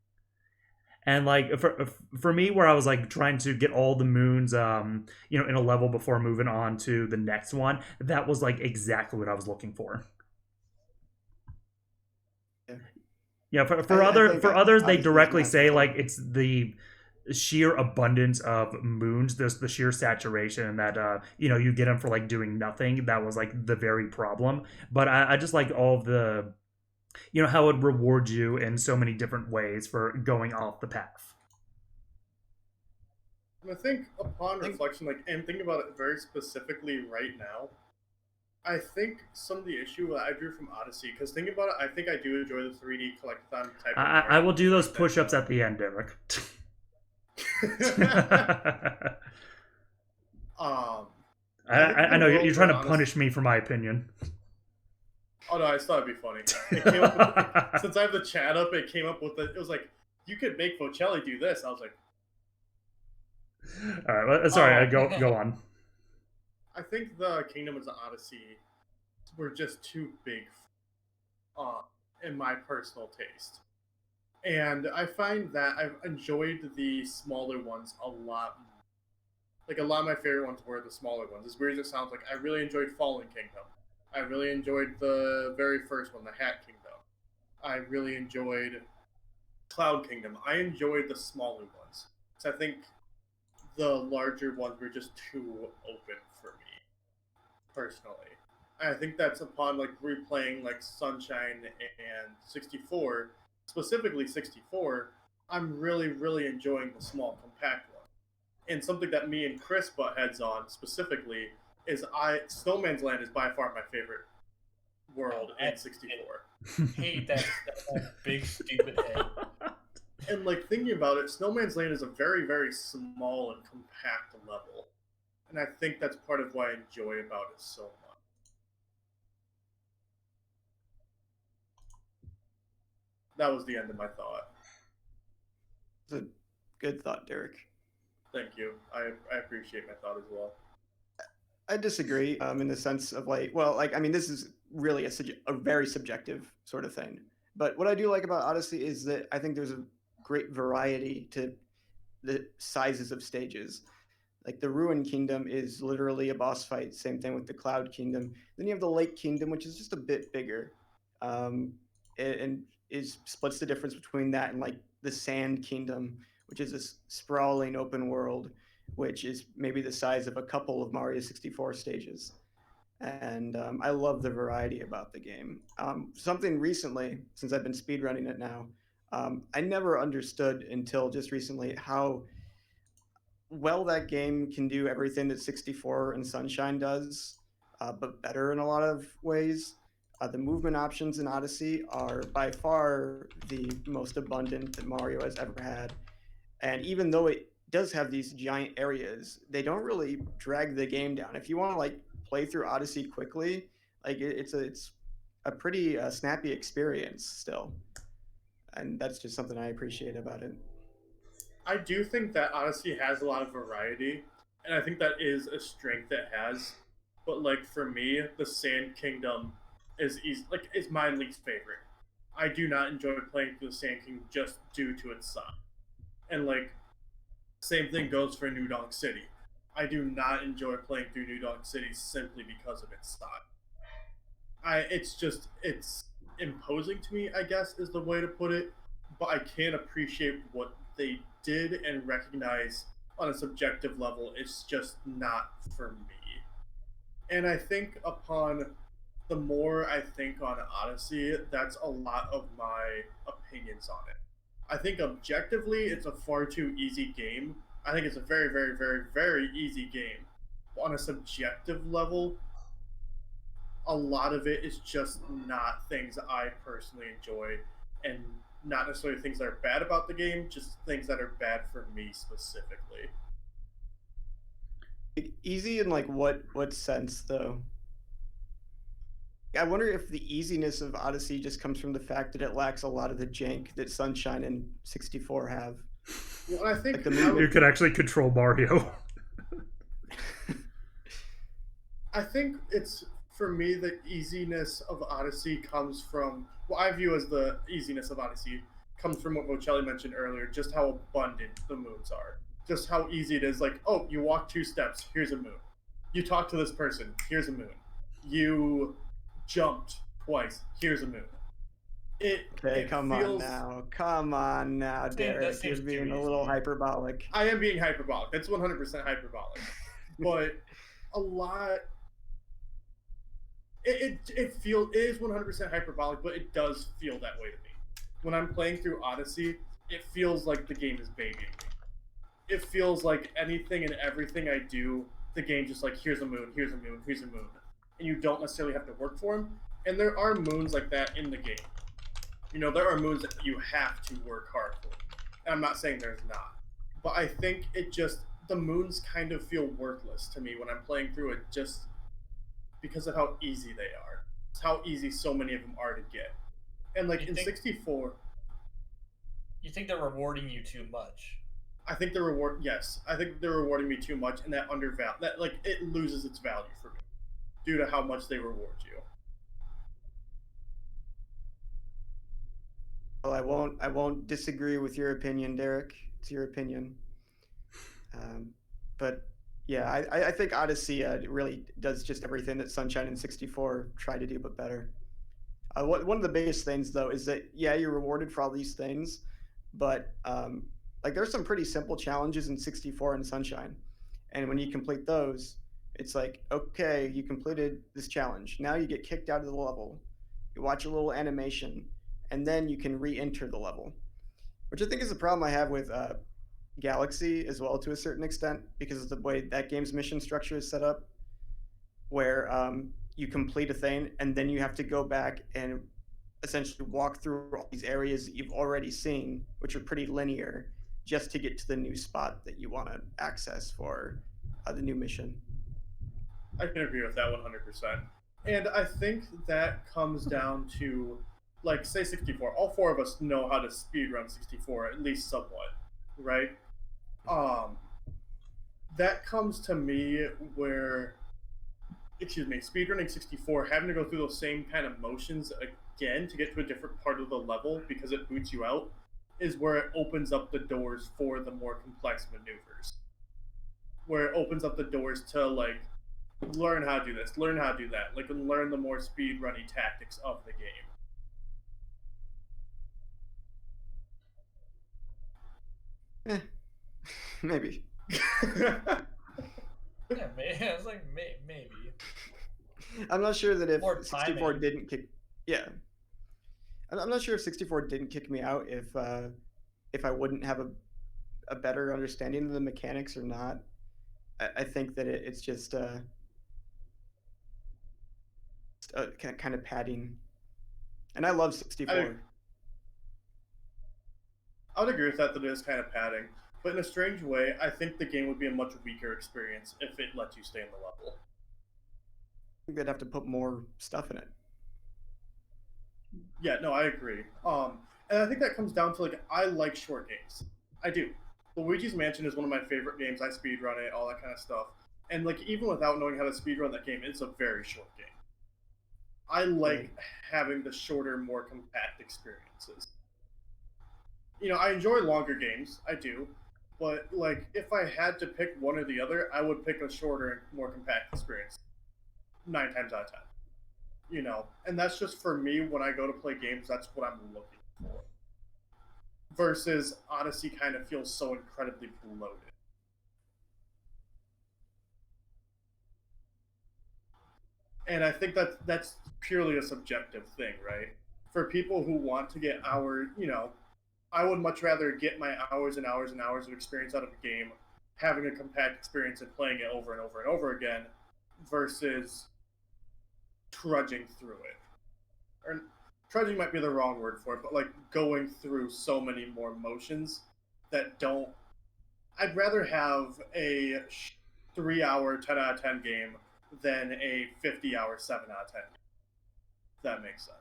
And like for me, where I was like trying to get all the moons, in a level before moving on to the next one, that was like exactly what I was looking for. Yeah, for others, they directly say like it's the sheer abundance of moons, the sheer saturation that you get them for like doing nothing. That was like the very problem. But I just like all of the. How it rewards you in so many different ways for going off the path. I think upon reflection, and thinking about it very specifically right now, I think some of the issue that I drew from Odyssey, because thinking about it, I think I do enjoy the 3D collectathon type. I will do those push-ups at the end, Derek. I know you're trying to honest... punish me for my opinion. Oh no, I just thought it'd be funny. It came up with, since I have the chat up, it came up with it was like, you could make Vocelli do this. I was like, all right, well, sorry, go on. I think the Kingdoms of Odyssey were just too big, in my personal taste. And I find that I've enjoyed the smaller ones a lot more. Like, a lot of my favorite ones were the smaller ones. As weird as it sounds, like, I really enjoyed Fallen Kingdom. I really enjoyed the very first one, the Hat Kingdom. I really enjoyed Cloud Kingdom. I enjoyed the smaller ones. So I think the larger ones were just too open for me, personally. And I think that's upon, like, replaying, like, Sunshine and 64, specifically 64, I'm really, really enjoying the small, compact one. And something that me and Chris butt heads on, specifically, is Snowman's Land is by far my favorite world in 64. Hate that big stupid head. And like thinking about it, Snowman's Land is a very, very small and compact level. And I think that's part of why I enjoy about it so much. That was the end of my thought. It's a good thought, Derek. Thank you. I appreciate my thought as well. I disagree in the sense of like, well, like, I mean, this is really a very subjective sort of thing. But what I do like about Odyssey is that I think there's a great variety to the sizes of stages. Like the Ruin Kingdom is literally a boss fight. Same thing with the Cloud Kingdom. Then you have the Lake Kingdom, which is just a bit bigger, and is splits the difference between that and like the Sand Kingdom, which is a sprawling open world, which is maybe the size of a couple of Mario 64 stages. And I love the variety about the game. Something recently, since I've been speedrunning it now, I never understood until just recently how well that game can do everything that 64 and Sunshine does, but better in a lot of ways. The movement options in Odyssey are by far the most abundant that Mario has ever had. And even though it does have these giant areas, they don't really drag the game down. If you want to like play through Odyssey quickly, like it's a pretty snappy experience still. And that's just something I appreciate about it. I do think that Odyssey has a lot of variety, and I think that is a strength it has. But like for me, the Sand Kingdom is my least favorite. I do not enjoy playing through the Sand Kingdom just due to its size. And like same thing goes for New Donk City. I do not enjoy playing through New Donk City simply because of its style. It's imposing to me, I guess, is the way to put it. But I can appreciate what they did and recognize on a subjective level it's just not for me. And I think the more I think on Odyssey, that's a lot of my opinions on it. I think objectively, it's a far too easy game. I think it's a very, very, very, very easy game. But on a subjective level, a lot of it is just not things I personally enjoy, and not necessarily things that are bad about the game, just things that are bad for me specifically. Easy in like what sense though? I wonder if the easiness of Odyssey just comes from the fact that it lacks a lot of the jank that Sunshine and 64 have. Well, I think like you could actually control Mario. I think it's, for me, the easiness of Odyssey comes from, what I view as the easiness of Odyssey comes from what Vocelli mentioned earlier, just how abundant the moons are. Just how easy it is, like, oh, you walk 2 steps, here's a moon. You talk to this person, here's a moon. You jumped twice, here's a moon. Come on now, Derek. You're being a little hyperbolic. I am being hyperbolic. That's 100% hyperbolic. But a lot... It is 100% hyperbolic, but it does feel that way to me. When I'm playing through Odyssey, it feels like the game is babying me. It feels like anything and everything I do, the game just like, here's a moon, here's a moon, here's a moon. And you don't necessarily have to work for them. And there are moons like that in the game. You know, there are moons that you have to work hard for. And I'm not saying there's not. but I think the moons kind of feel worthless to me when I'm playing through it, just because of how easy they are. It's how easy so many of them are to get. And like in 64, you think they're rewarding you too much? I think yes, I think they're rewarding me too much, and that like it loses its value for me due to how much they reward you. Well, I won't disagree with your opinion, Derek. It's your opinion. But yeah, I think Odyssey really does just everything that Sunshine and 64 try to do, but better. One of the biggest things, though, is that, yeah, you're rewarded for all these things, but like there's some pretty simple challenges in 64 and Sunshine. And when you complete those, it's like, okay, you completed this challenge. Now you get kicked out of the level. You watch a little animation, and then you can re-enter the level, which I think is a problem I have with Galaxy as well, to a certain extent, because of the way that game's mission structure is set up, where you complete a thing and then you have to go back and essentially walk through all these areas that you've already seen, which are pretty linear, just to get to the new spot that you want to access for the new mission. I can agree with that 100%. And I think that comes down to, like, say 64. All four of us know how to speedrun 64, at least somewhat, right? That comes to me where, speedrunning 64, having to go through those same kind of motions again to get to a different part of the level because it boots you out, is where it opens up the doors for the more complex maneuvers. Where it opens up the doors to, like, learn how to do this, learn how to do that, like, and learn the more speedrunning tactics of the game. Maybe. Yeah, maybe. I was like, maybe. I'm not sure that if More 64 timing. didn't kick, yeah, I'm not sure if 64 didn't kick me out if I wouldn't have a better understanding of the mechanics or not. I think that it's just kind of padding, and I love 64. I would agree with that it is kind of padding, but in a strange way, I think the game would be a much weaker experience if it lets you stay in the level. I think they'd have to put more stuff in it. Yeah, no, I agree. And I think that comes down to, like, I like short games. I do. Luigi's Mansion is one of my favorite games. I speedrun it, all that kind of stuff. And, like, even without knowing how to speedrun that game, it's a very short game. I like having the shorter, more compact experiences. You know, I enjoy longer games. I do. But, like, if I had to pick one or the other, I would pick a shorter, more compact experience. 9 times out of 10. You know, and that's just for me when I go to play games, that's what I'm looking for. Versus Odyssey kind of feels so incredibly bloated. And I think that's purely a subjective thing, right? For people who want to get I would much rather get my hours and hours and hours of experience out of a game, having a compact experience and playing it over and over and over again, versus trudging through it. Or trudging might be the wrong word for it, but like going through so many more motions that don't. I'd rather have a 3-hour 10 out of 10 game than a 50-hour 7 out of 10 game. If that makes sense.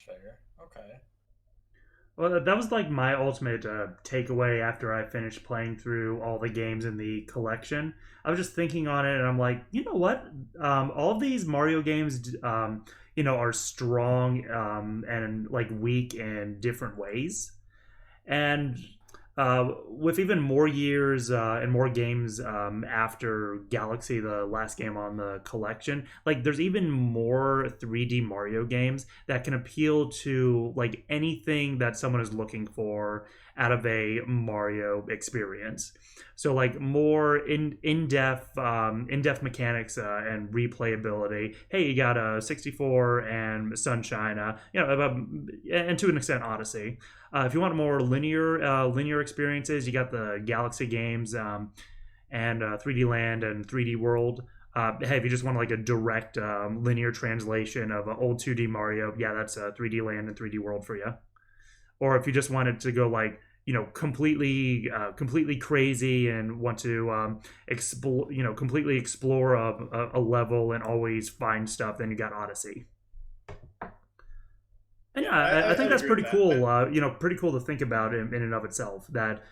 Fair. Okay. Well, that was like my ultimate takeaway after I finished playing through all the games in the collection. I was just thinking on it, and I'm like, you know what? All of these Mario games, are strong and like weak in different ways, and with even more years and more games after Galaxy, the last game on the collection, like there's even more 3D Mario games that can appeal to like anything that someone is looking for out of a Mario experience. So like more in-depth mechanics and replayability. Hey, you got a 64 and Sunshine, and to an extent Odyssey. If you want more linear experiences, you got the Galaxy games and 3D Land and 3D World. Hey, if you just want like a direct linear translation of old 2D Mario, yeah, that's 3D Land and 3D World for you. or if you just wanted to go like completely crazy and want to explore completely explore a level and always find stuff, then you got Odyssey. And yeah, I think that's pretty cool. Pretty cool to think about in and of itself. That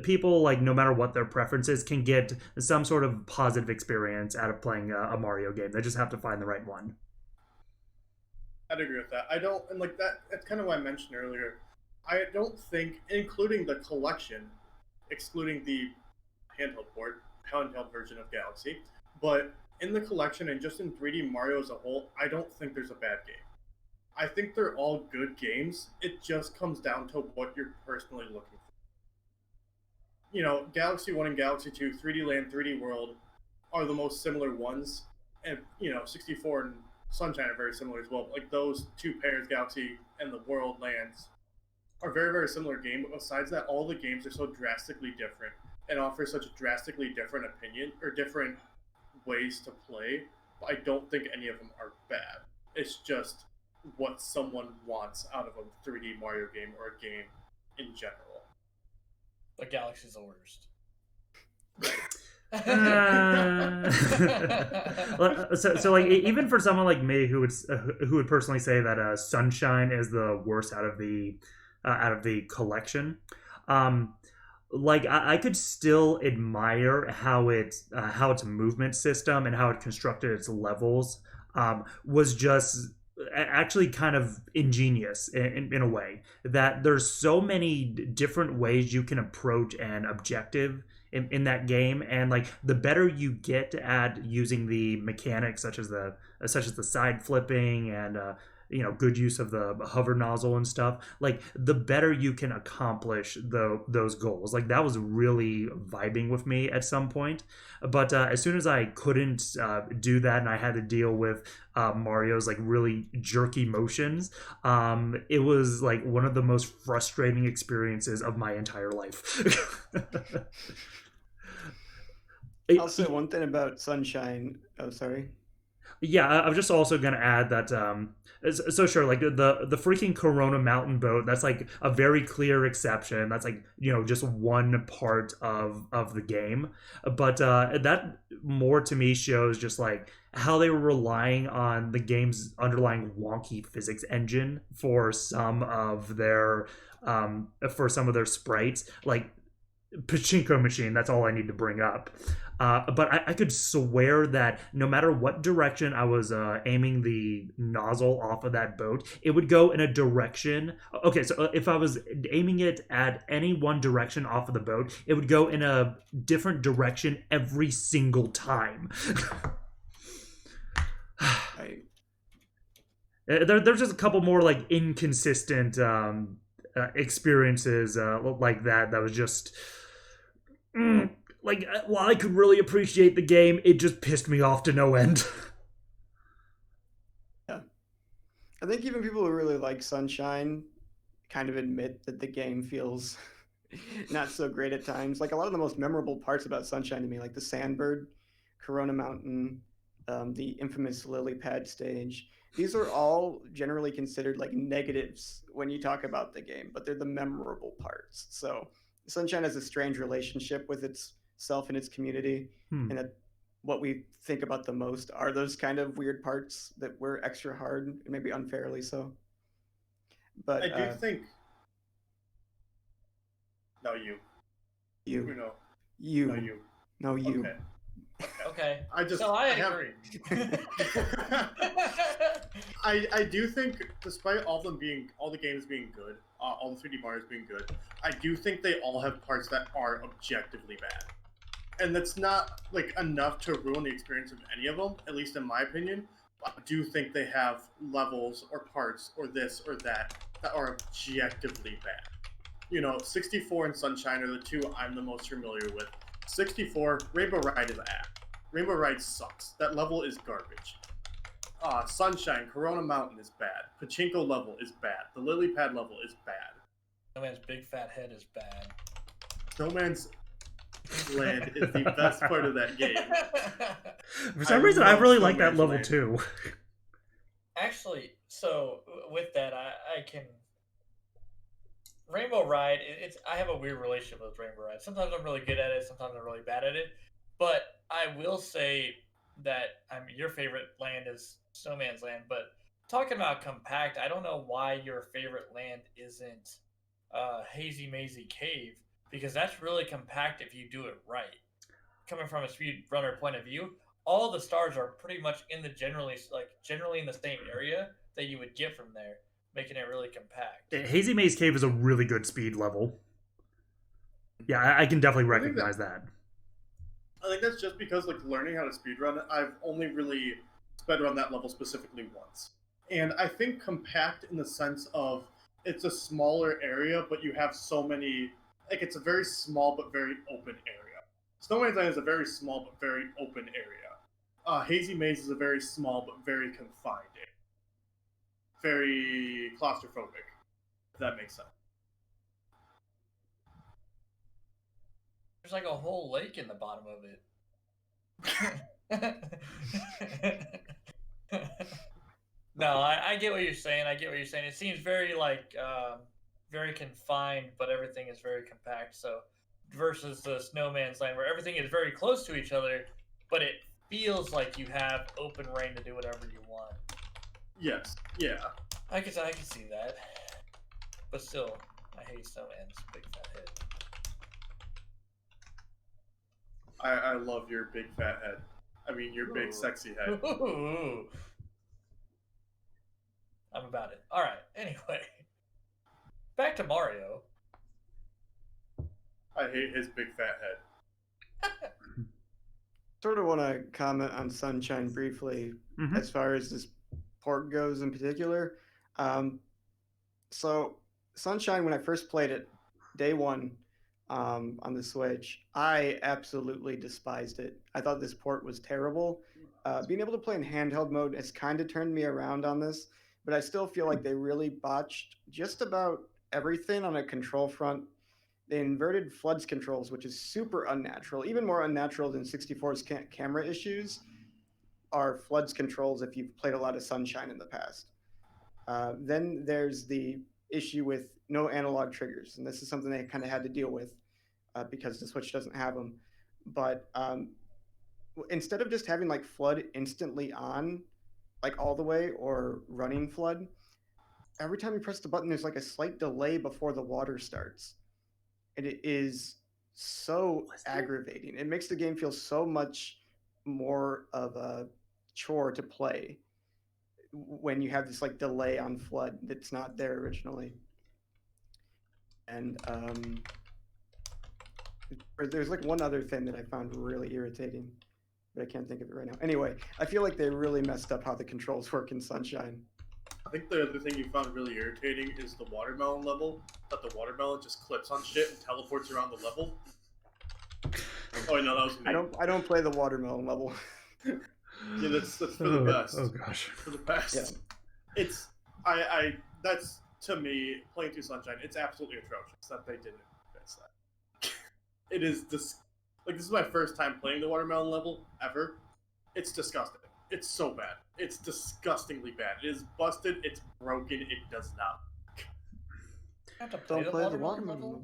people, like, no matter what their preferences, can get some sort of positive experience out of playing a Mario game. They just have to find the right one. I'd agree with that. I don't, and like that. That's kind of what I mentioned earlier. I don't think, including the collection, excluding the handheld version of Galaxy, but in the collection and just in 3D Mario as a whole, I don't think there's a bad game. I think they're all good games. It just comes down to what you're personally looking for. Galaxy 1 and Galaxy 2, 3D Land, 3D World are the most similar ones. And, 64 and Sunshine are very similar as well. Like, those two pairs, Galaxy and the World Lands, are very, very similar game. But besides that, all the games are so drastically different and offer such a drastically different opinion or different ways to play. I don't think any of them are bad. It's just what someone wants out of a 3D Mario game or a game in general. But Galaxy's the worst. So like, even for someone like me who would personally say that Sunshine is the worst out of the collection, like I could still admire how its movement system and how it constructed its levels was just actually kind of ingenious in a way, that there's so many different ways you can approach an objective in that game, and like the better you get at using the mechanics such as the side flipping and good use of the hover nozzle and stuff, like the better you can accomplish those goals. Like that was really vibing with me at some point, but as soon as I couldn't do that and I had to deal with Mario's like really jerky motions, it was like one of the most frustrating experiences of my entire life. I'll say one thing about Sunshine. Oh, sorry. Yeah, I was just also gonna add that. So sure, like the freaking Corona Mountain boat, that's like a very clear exception. That's like just one part of the game, but that more to me shows just like how they were relying on the game's underlying wonky physics engine for some of their sprites, like pachinko machine. That's all I need to bring up. But I could swear that no matter what direction I was aiming the nozzle off of that boat, it would go in a direction. Okay, so if I was aiming it at any one direction off of the boat, it would go in a different direction every single time. There's just a couple more like inconsistent experiences like that was just like, while I could really appreciate the game, it just pissed me off to no end. Yeah, I think even people who really like Sunshine kind of admit that the game feels not so great at times. Like a lot of the most memorable parts about Sunshine to me, like the Sandbird, Corona Mountain, the infamous lily pad stage, these are all generally considered like negatives when you talk about the game, but they're the memorable parts. So Sunshine has a strange relationship with itself and its community, and that what we think about the most are those kind of weird parts that were extra hard and maybe unfairly so. But I do think. No, you. You. No. You. No, you. No, you. Okay. Okay. I agree. I do think, despite all the games being good, all the 3D Mario's being good, I do think they all have parts that are objectively bad, and that's not like enough to ruin the experience of any of them, at least in my opinion. I do think they have levels or parts or this or that are objectively bad. 64 and Sunshine are the two I'm the most familiar with. 64, Rainbow Ride is ass. Rainbow Ride sucks. That level is garbage. Sunshine, Corona Mountain is bad. Pachinko level is bad. The lily pad level is bad. Snowman's big fat head is bad. Snowman's Land is the best part of that game. For some reason, I really like that level too. Actually, so with that, I can Rainbow Ride. It's I have a weird relationship with Rainbow Ride. Sometimes I'm really good at it. Sometimes I'm really bad at it. But I will say that your favorite land is Snowman's Land. But talking about compact, I don't know why your favorite land isn't Hazy Mazy Cave, because that's really compact if you do it right. Coming from a speedrunner point of view, all the stars are pretty much in the generally in the same area that you would get from there, making it really compact. Hazy Maze Cave is a really good speed level. Yeah, I can definitely I think recognize that. I think that's just because, like, learning how to speedrun, I've only really sped run that level specifically once. And I think compact in the sense of it's a smaller area, but you have so many, like, it's a very small but very open area. Snowman's Land is a very small but very open area. Hazy Maze is a very small but very confined area. Very claustrophobic, if that makes sense. There's like a whole lake in the bottom of it. No, I get what you're saying. It seems very very confined, but everything is very compact. So versus the Snowman's Land, where everything is very close to each other, but it feels like you have open reign to do whatever you want. Yes, yeah. I can see that, but still, I hate Snowman's big fat head. I love your big fat head. I mean, your big sexy head. Ooh. I'm about it. All right. Anyway, back to Mario. I hate his big fat head. Sort of want to comment on Sunshine briefly as far as this port goes in particular. So Sunshine, when I first played it, day one on the Switch, I absolutely despised it. I thought this port was terrible. Being able to play in handheld mode has kind of turned me around on this, but I still feel like they really botched just about everything on a control front. They inverted Flood's controls, which is super unnatural, even more unnatural than 64's camera issues are Flood's controls if you've played a lot of Sunshine in the past. Then there's the issue with no analog triggers, and this is something they kind of had to deal with because the Switch doesn't have them. But instead of just having like Flood instantly on, like all the way, or running Flood, every time you press the button, there's like a slight delay before the water starts. And it is so aggravating. It makes the game feel so much more of a chore to play when you have this like delay on Flood that's not there originally. And there's like one other thing that I found really irritating, but I can't think of it right now. Anyway, I feel like they really messed up how the controls work in Sunshine. I think the other thing you found really irritating is the watermelon level. That the watermelon just clips on shit and teleports around the level. Oh no, that was me. I don't play the watermelon level. Yeah, that's for the best. Oh gosh. For the best. Yeah. It's that's to me playing through Sunshine. It's absolutely atrocious that they didn't fix that. It is this is my first time playing the watermelon level ever. It's disgusting. It's so bad. It's disgustingly bad. It is busted. It's broken. It does not. Don't play the watermelon level.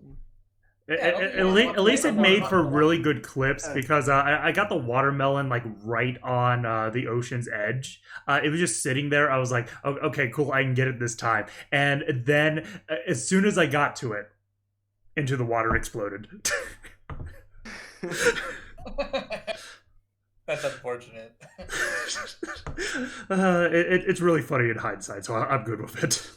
At least it made for really good clips because I got the watermelon like right on the ocean's edge. It was just sitting there. I was like, oh, okay, cool, I can get it this time. And then as soon as I got to it, into the water exploded. That's unfortunate. It's really funny in hindsight, so I'm good with it.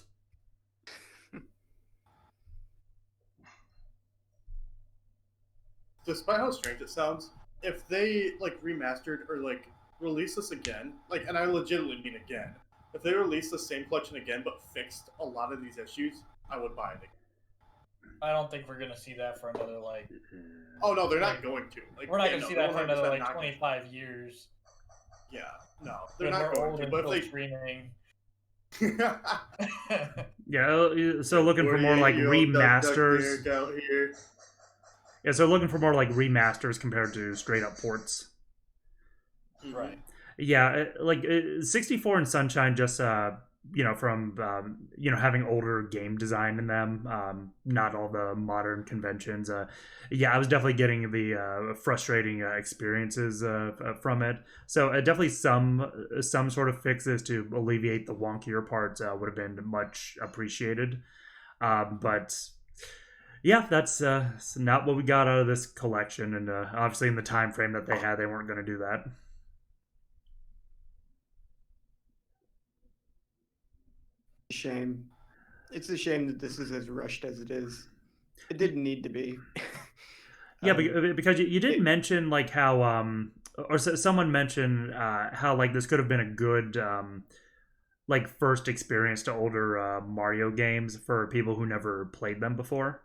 Despite how strange it sounds, if they like remastered or like release this again, like, and I legitimately mean again, if they release the same collection again but fixed a lot of these issues, I would buy it again. I don't think we're gonna see that for another like. Oh no, they're not going to. Like, we're not gonna see that for another like not 25 years. Yeah, no, they're not going to. But if they streaming. Yeah, so looking for more like remasters. Yeah, so looking for more like remasters compared to straight up ports. Right. Yeah, like 64 and Sunshine just from having older game design in them, not all the modern conventions. Yeah, I was definitely getting the frustrating experiences from it. So definitely some sort of fixes to alleviate the wonkier parts would have been much appreciated. But yeah, that's not what we got out of this collection, and obviously in the time frame that they had, they weren't going to do that. Shame. It's a shame that this is as rushed as it is. It didn't need to be. Yeah, Um, because you did it, mention like how or someone mentioned how like this could have been a good like first experience to older Mario games for people who never played them before.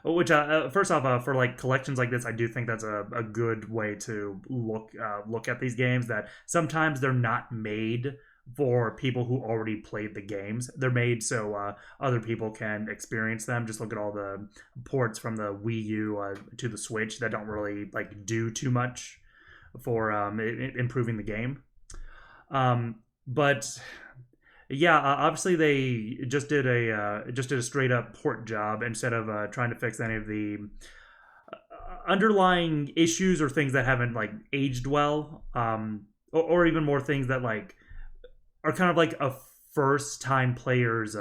Which first off, for like collections like this, I do think that's a good way to look at these games. That sometimes they're not made for people who already played the games. They're made so other people can experience them. Just look at all the ports from the Wii U to the Switch that don't really like do too much for improving the game. But yeah, obviously they just did a straight up port job instead of trying to fix any of the underlying issues or things that haven't like aged well, or even more things that like are kind of like a first time players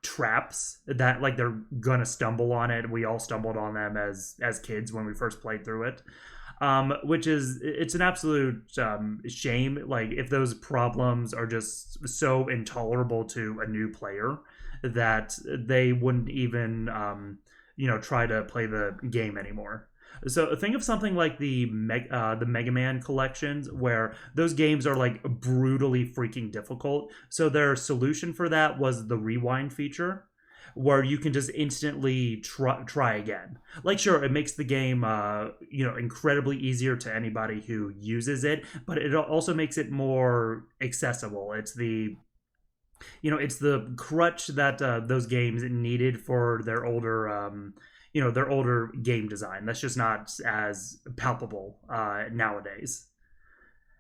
traps that like they're gonna stumble on it. We all stumbled on them as kids when we first played through it. Which is it's an absolute shame. Like if those problems are just so intolerable to a new player that they wouldn't even try to play the game anymore. So think of something like the Mega Man collections, where those games are like brutally freaking difficult. So their solution for that was the rewind feature, where you can just instantly try again. Like, sure, it makes the game incredibly easier to anybody who uses it, but it also makes it more accessible. It's the crutch that those games needed for their older their older game design. That's just not as palpable nowadays.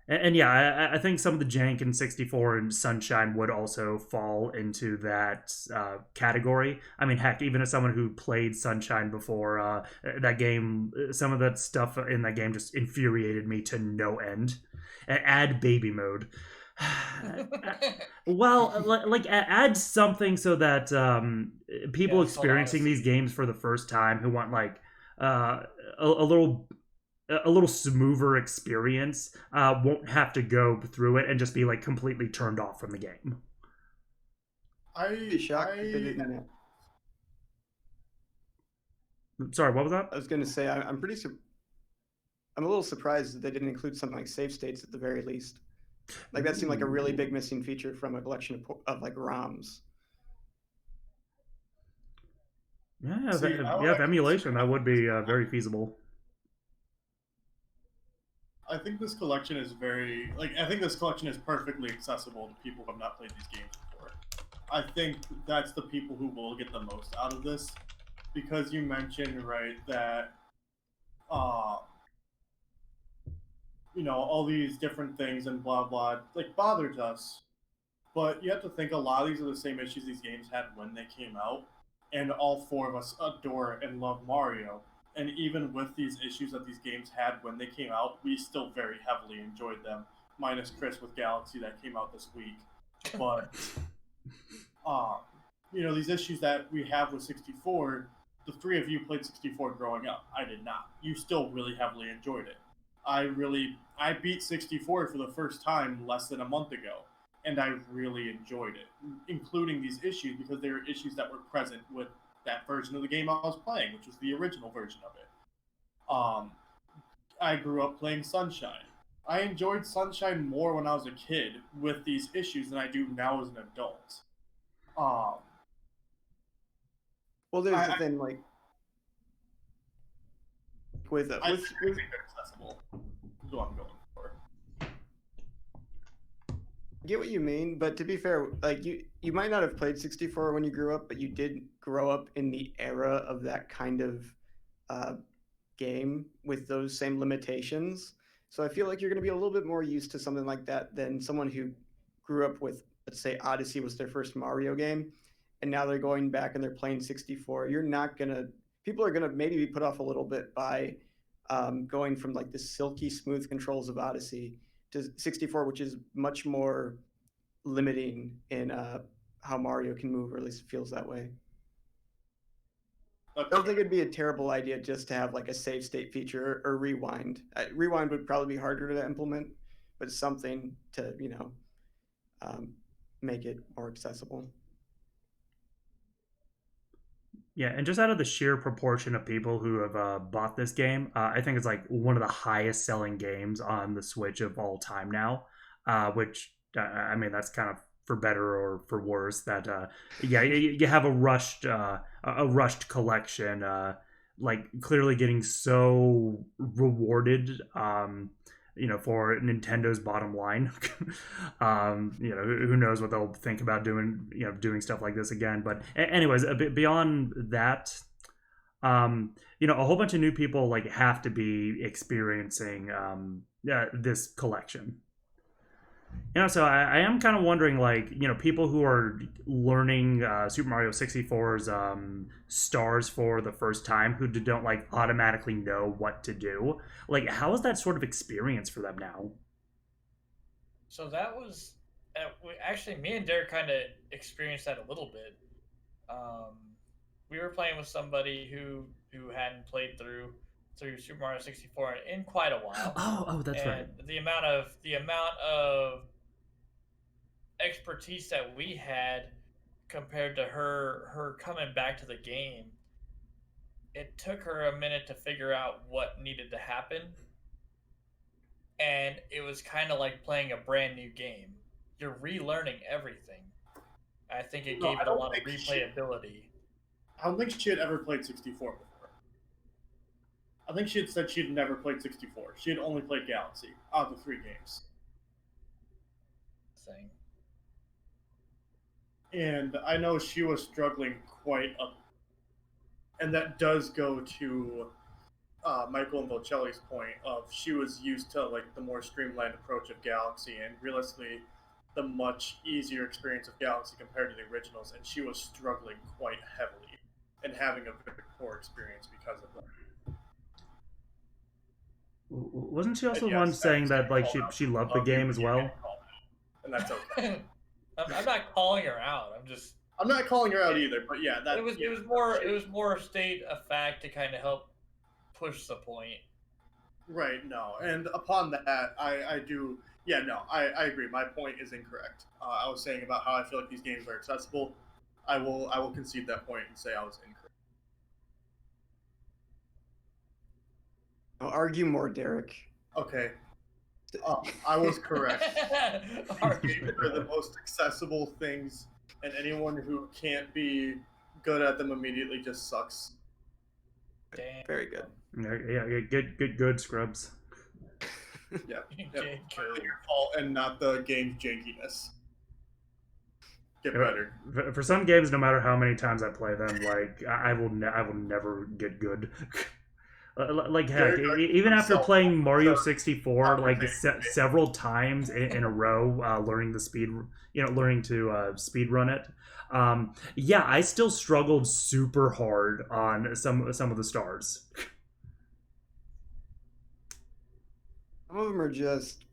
And yeah, I think some of the jank in 64 and Sunshine would also fall into that category. I mean, heck, even as someone who played Sunshine before, that game, some of that stuff in that game just infuriated me to no end. Add baby mode. Well, like add something so that people Yes, hold on. experiencing these games for the first time who want like a little smoother experience won't have to go through it and just be like completely turned off from the game. I'd be shocked if they didn't. Sorry, what was that? I was going to say I'm I'm a little surprised that they didn't include something like save states at the very least. Like that seemed like a really big missing feature from a collection of like ROMs. Yeah, See, if emulation, that would be very feasible. I think this collection is I think this collection is perfectly accessible to people who have not played these games before. I think that's the people who will get the most out of this, because you mentioned, right, that all these different things and blah blah like bothers us. But you have to think a lot of these are the same issues these games had when they came out, and all four of us adore and love Mario. And even with these issues that these games had when they came out, we still very heavily enjoyed them. Minus Chris with Galaxy that came out this week. But these issues that we have with 64, the three of you played 64 growing up. I did not. You still really heavily enjoyed it. I beat 64 for the first time less than a month ago, and I really enjoyed it, including these issues, because they were issues that were present with that version of the game I was playing, which was the original version of it. I grew up playing Sunshine. I enjoyed Sunshine more when I was a kid with these issues than I do now as an adult. Well, there's the thing, like with I think they're accessible. That's what I'm going for. I get what you mean, but to be fair, like you might not have played 64 when you grew up, but you did grow up in the era of that kind of game with those same limitations. So I feel like you're going to be a little bit more used to something like that than someone who grew up with let's say Odyssey was their first Mario game, and now they're going back and they're playing 64, people are gonna maybe be put off a little bit by going from like the silky smooth controls of Odyssey to 64, which is much more limiting in how Mario can move, or at least it feels that way. I don't think it'd be a terrible idea just to have like a save state feature or rewind. Rewind would probably be harder to implement, but something to make it more accessible. Yeah, and just out of the sheer proportion of people who have bought this game, I think it's like one of the highest selling games on the Switch of all time now. Which I mean, that's kind of for better or for worse. That yeah, you have a rushed collection, like clearly getting so rewarded. For Nintendo's bottom line. Who knows what they'll think about doing stuff like this again. But anyways, a bit beyond that, a whole bunch of new people like have to be experiencing this collection. So I am kind of wondering, like, people who are learning Super Mario 64's stars for the first time, who don't like automatically know what to do. Like, how is that sort of experience for them now? So that was actually, me and Derek kind of experienced that a little bit. We were playing with somebody who hadn't played through Super Mario 64 in quite a while. Oh, that's right. The amount of expertise that we had compared to her coming back to the game, it took her a minute to figure out what needed to happen, and it was kind of like playing a brand new game. You're relearning everything. I think it gave it a lot of replayability. I don't think she had ever played 64 before. I think she had said she had never played 64. She had only played Galaxy out of the 3 games. Thing. And I know she was struggling quite a... And that does go to Michael and Bocelli's point of she was used to like the more streamlined approach of Galaxy, and realistically the much easier experience of Galaxy compared to the originals, and she was struggling quite heavily and having a very poor experience because of that. Wasn't she also the one saying that like she loved the game as well? And that's okay. I'm not calling her out. I'm not calling her out either. But yeah, it was more a state of fact to kind of help push the point. Right. No. And upon that, I do. Yeah. No. I agree. My point is incorrect. I was saying about how I feel like these games are accessible. I will concede that point and say I was incorrect. I'll argue more, Derek. Okay. I was correct. Games are the most accessible things, and anyone who can't be good at them immediately just sucks. Damn. Very good. Yeah, good, Scrubs. Yeah. Clearly your fault and not the game's jankiness. Get better. For some games, no matter how many times I play them, like I will never get good. Like heck, even after playing Mario 64 like several times in a row, learning to speed run it, yeah, I still struggled super hard on some of the stars. Some of them are just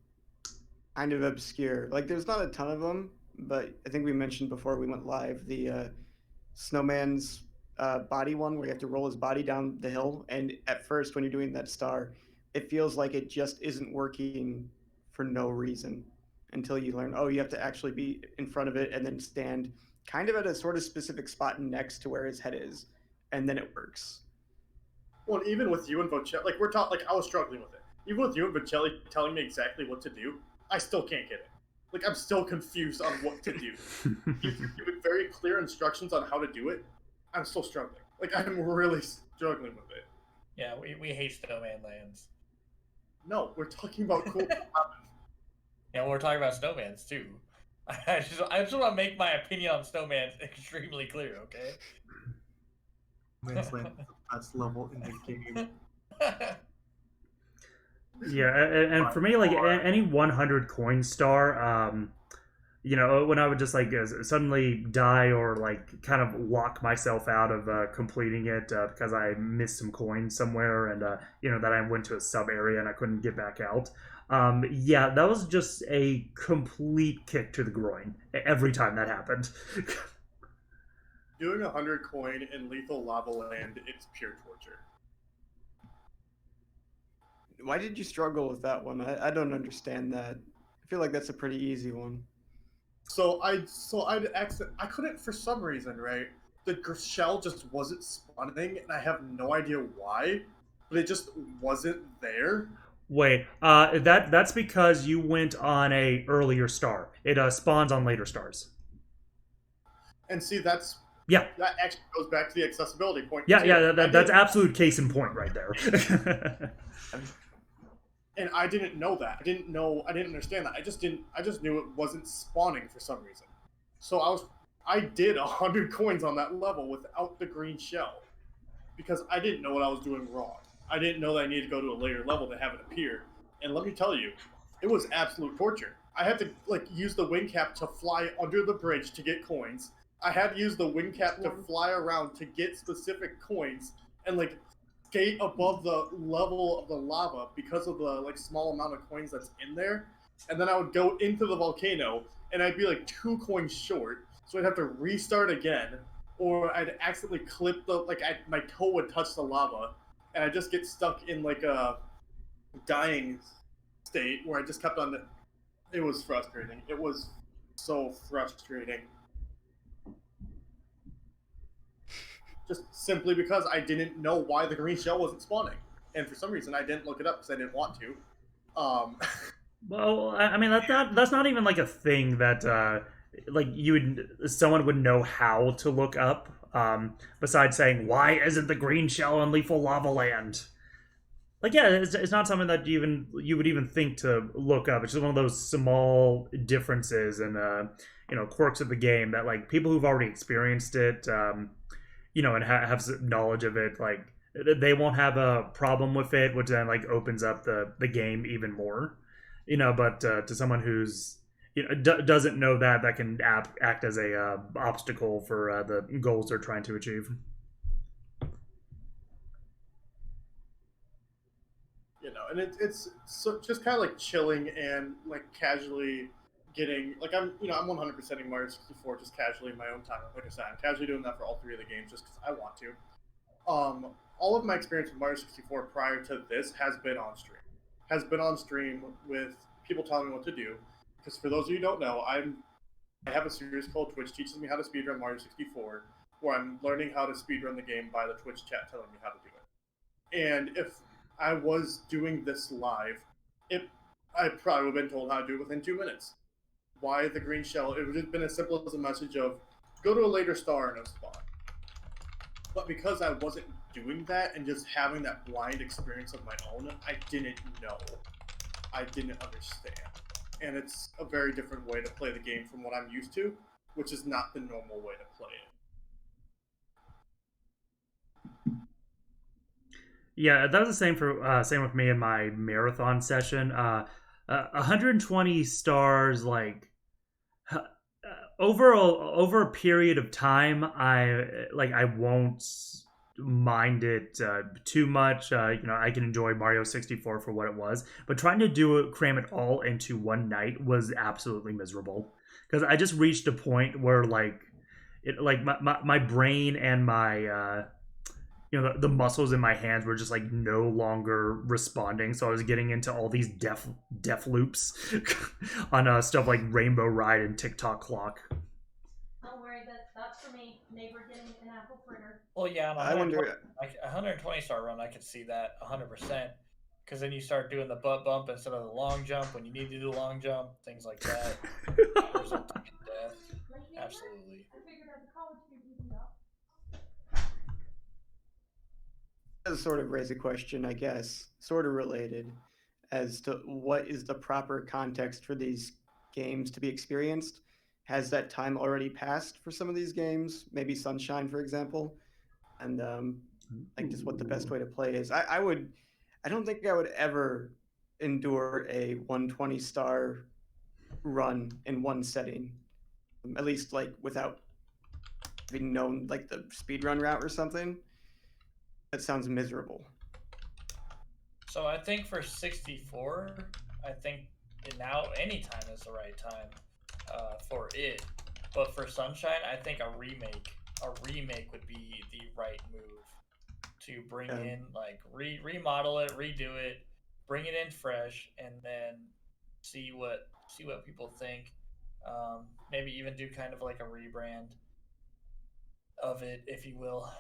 kind of obscure. Like, there's not a ton of them, but I think we mentioned before we went live the Snowman's body one, where you have to roll his body down the hill, and at first when you're doing that star, it feels like it just isn't working for no reason until you learn, you have to actually be in front of it and then stand kind of at a sort of specific spot next to where his head is, and then it works. Well, even with you and Bocelli, like we're taught, like I was struggling with it. Even with you and Bocelli telling me exactly what to do, I still can't get it. Like, I'm still confused on what to do. You give very clear instructions on how to do it. I'm still struggling. Like, I'm really struggling with it. Yeah, we hate Snowman Lands. No, we're talking about cool. Yeah, we're talking about Snowmans too. I just want to make my opinion on Snowmans extremely clear, okay? Snowman's Land is the best level in the game. Yeah, and for me, like any 100 coin star, when I would just like suddenly die or like kind of lock myself out of completing it because I missed some coins somewhere and that I went to a sub area and I couldn't get back out. Yeah, that was just a complete kick to the groin every time that happened. Doing 100 coin in Lethal Lava Land, it's pure torture. Why did you struggle with that one? I don't understand that. I feel like that's a pretty easy one. So I couldn't for some reason, right? The shell just wasn't spawning, and I have no idea why, but it just wasn't there. Wait, that's because you went on a earlier star. It spawns on later stars. And see, Yeah. that actually goes back to the accessibility point. Yeah, too. yeah, that's absolute case in point right there. And I didn't know that. I didn't understand that. I just knew it wasn't spawning for some reason. So I did 100 coins on that level without the green shell because I didn't know what I was doing wrong. I didn't know that I needed to go to a later level to have it appear. And let me tell you, it was absolute torture. I had to use the wing cap to fly under the bridge to get coins. I had to use the wing cap to fly around to get specific coins and skate above the level of the lava because of the small amount of coins that's in there. And then I would go into the volcano and I'd be 2 coins short, so I'd have to restart again, or I'd accidentally clip my toe would touch the lava, and I just get stuck in a dying state where I just kept on. It was frustrating. It was so frustrating. Just simply because I didn't know why the green shell wasn't spawning, and for some reason I didn't look it up because I didn't want to. Well, I mean that's not even a thing that someone would know how to look up. Besides saying why isn't the green shell in Lethal Lava Land? Yeah, it's not something that you would even think to look up. It's just one of those small differences and quirks of the game that people who've already experienced it. And have knowledge of it, they won't have a problem with it, which then opens up the game even more. But to someone who's doesn't know that can act as a obstacle for the goals they're trying to achieve. And it's so just kind of chilling and casually getting I'm 100%ing Mario 64 just casually in my own time. Like I said, I'm casually doing that for all 3 of the games just because I want to. All of my experience with Mario 64 prior to this has been on stream with people telling me what to do. Because for those of you who don't know, I have a series called Twitch Teaches Me How to Speedrun Mario 64, where I'm learning how to speedrun the game by the Twitch chat telling me how to do it. And if I was doing this live, I probably would have been told how to do it within 2 minutes. Why the green shell? It would have been as simple as a message of go to a later star in a spot. But because I wasn't doing that and just having that blind experience of my own, I didn't know. I didn't understand. And it's a very different way to play the game from what I'm used to, which is not the normal way to play it. Yeah, that was the same same with me in my marathon session. 120 stars, over a period of time, I won't mind it too much. I can enjoy Mario 64 for what it was, but trying to cram it all into one night was absolutely miserable because I just reached a point where my brain and my the muscles in my hands were just no longer responding, so I was getting into all these death loops on stuff like Rainbow Ride and TikTok Clock. Don't worry, that's for me. Neighbor getting an apple fritter. Well, yeah, I wonder. 120 star run, I could see that 100%. Because then you start doing the butt bump instead of the long jump when you need to do the long jump, things like that. Resulting in death. Absolutely. I figured out the college people do that. Does sort of raise a question, I guess, sort of related, as to what is the proper context for these games to be experienced. Has that time already passed for some of these games? Maybe Sunshine, for example, and just what the best way to play is. I don't think I would ever endure a 120 star run in one setting, at least like without having known like the speedrun route or something. That sounds miserable. So I think for 64, I think now any time is the right time for it. But for Sunshine, I think a remake would be the right move to bring in, like remodel it, redo it, bring it in fresh, and then see what people think. Maybe even do kind of like a rebrand of it, if you will.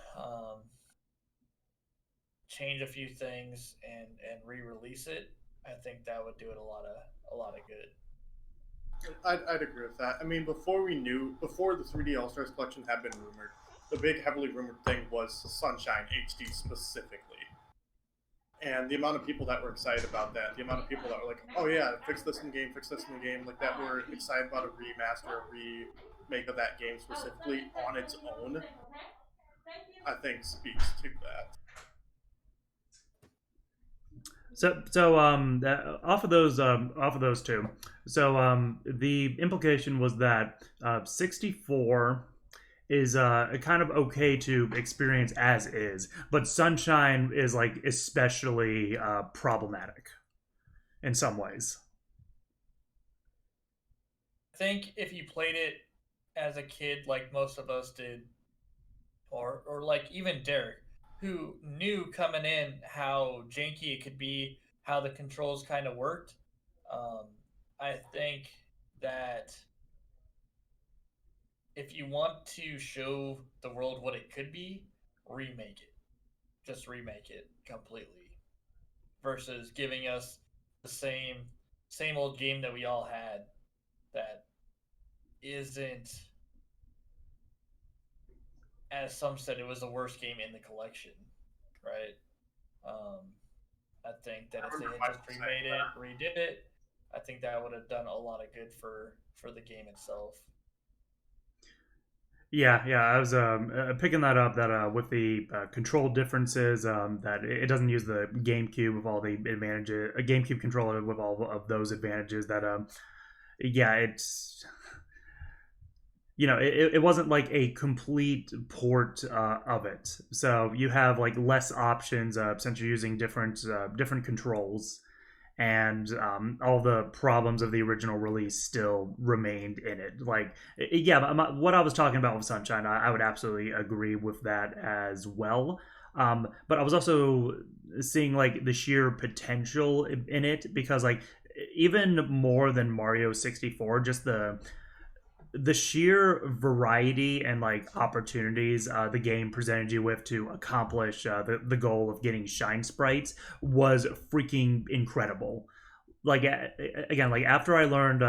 Change a few things and re-release it. I think that would do it a lot of good. I'd agree with that. I mean, before the 3D All Stars collection had been rumored, the big heavily rumored thing was Sunshine HD specifically. And the amount of people that were excited about that, the amount of people that were like, oh yeah, fix this in the game, like that were excited about a remaster, a remake of that game specifically on its own, I think speaks to that. So off of those two. So the implication was that 64 is kind of okay to experience as is, but Sunshine is like especially problematic in some ways. I think if you played it as a kid, like most of us did, or like even Derek, who knew coming in how janky it could be, how the controls kind of worked, I think that if you want to show the world what it could be, remake it. Just remake it completely. Versus giving us the same old game that we all had that isn't, as some said, it was the worst game in the collection, right? I think that if they had just remade it, redid it, I think that would have done a lot of good for the game itself. Yeah, I was picking that up. That with the control differences, that it doesn't use the GameCube with all the advantages, a GameCube controller with all of those advantages. That yeah, it's it wasn't like a complete port of it. So you have like less options since you're using different controls, and all the problems of the original release still remained in it. Like, yeah, what I was talking about with Sunshine, I would absolutely agree with that as well. But I was also seeing like the sheer potential in it, because like even more than Mario 64, just the sheer variety and like opportunities the game presented you with to accomplish the goal of getting shine sprites was freaking incredible. Like again, like after I learned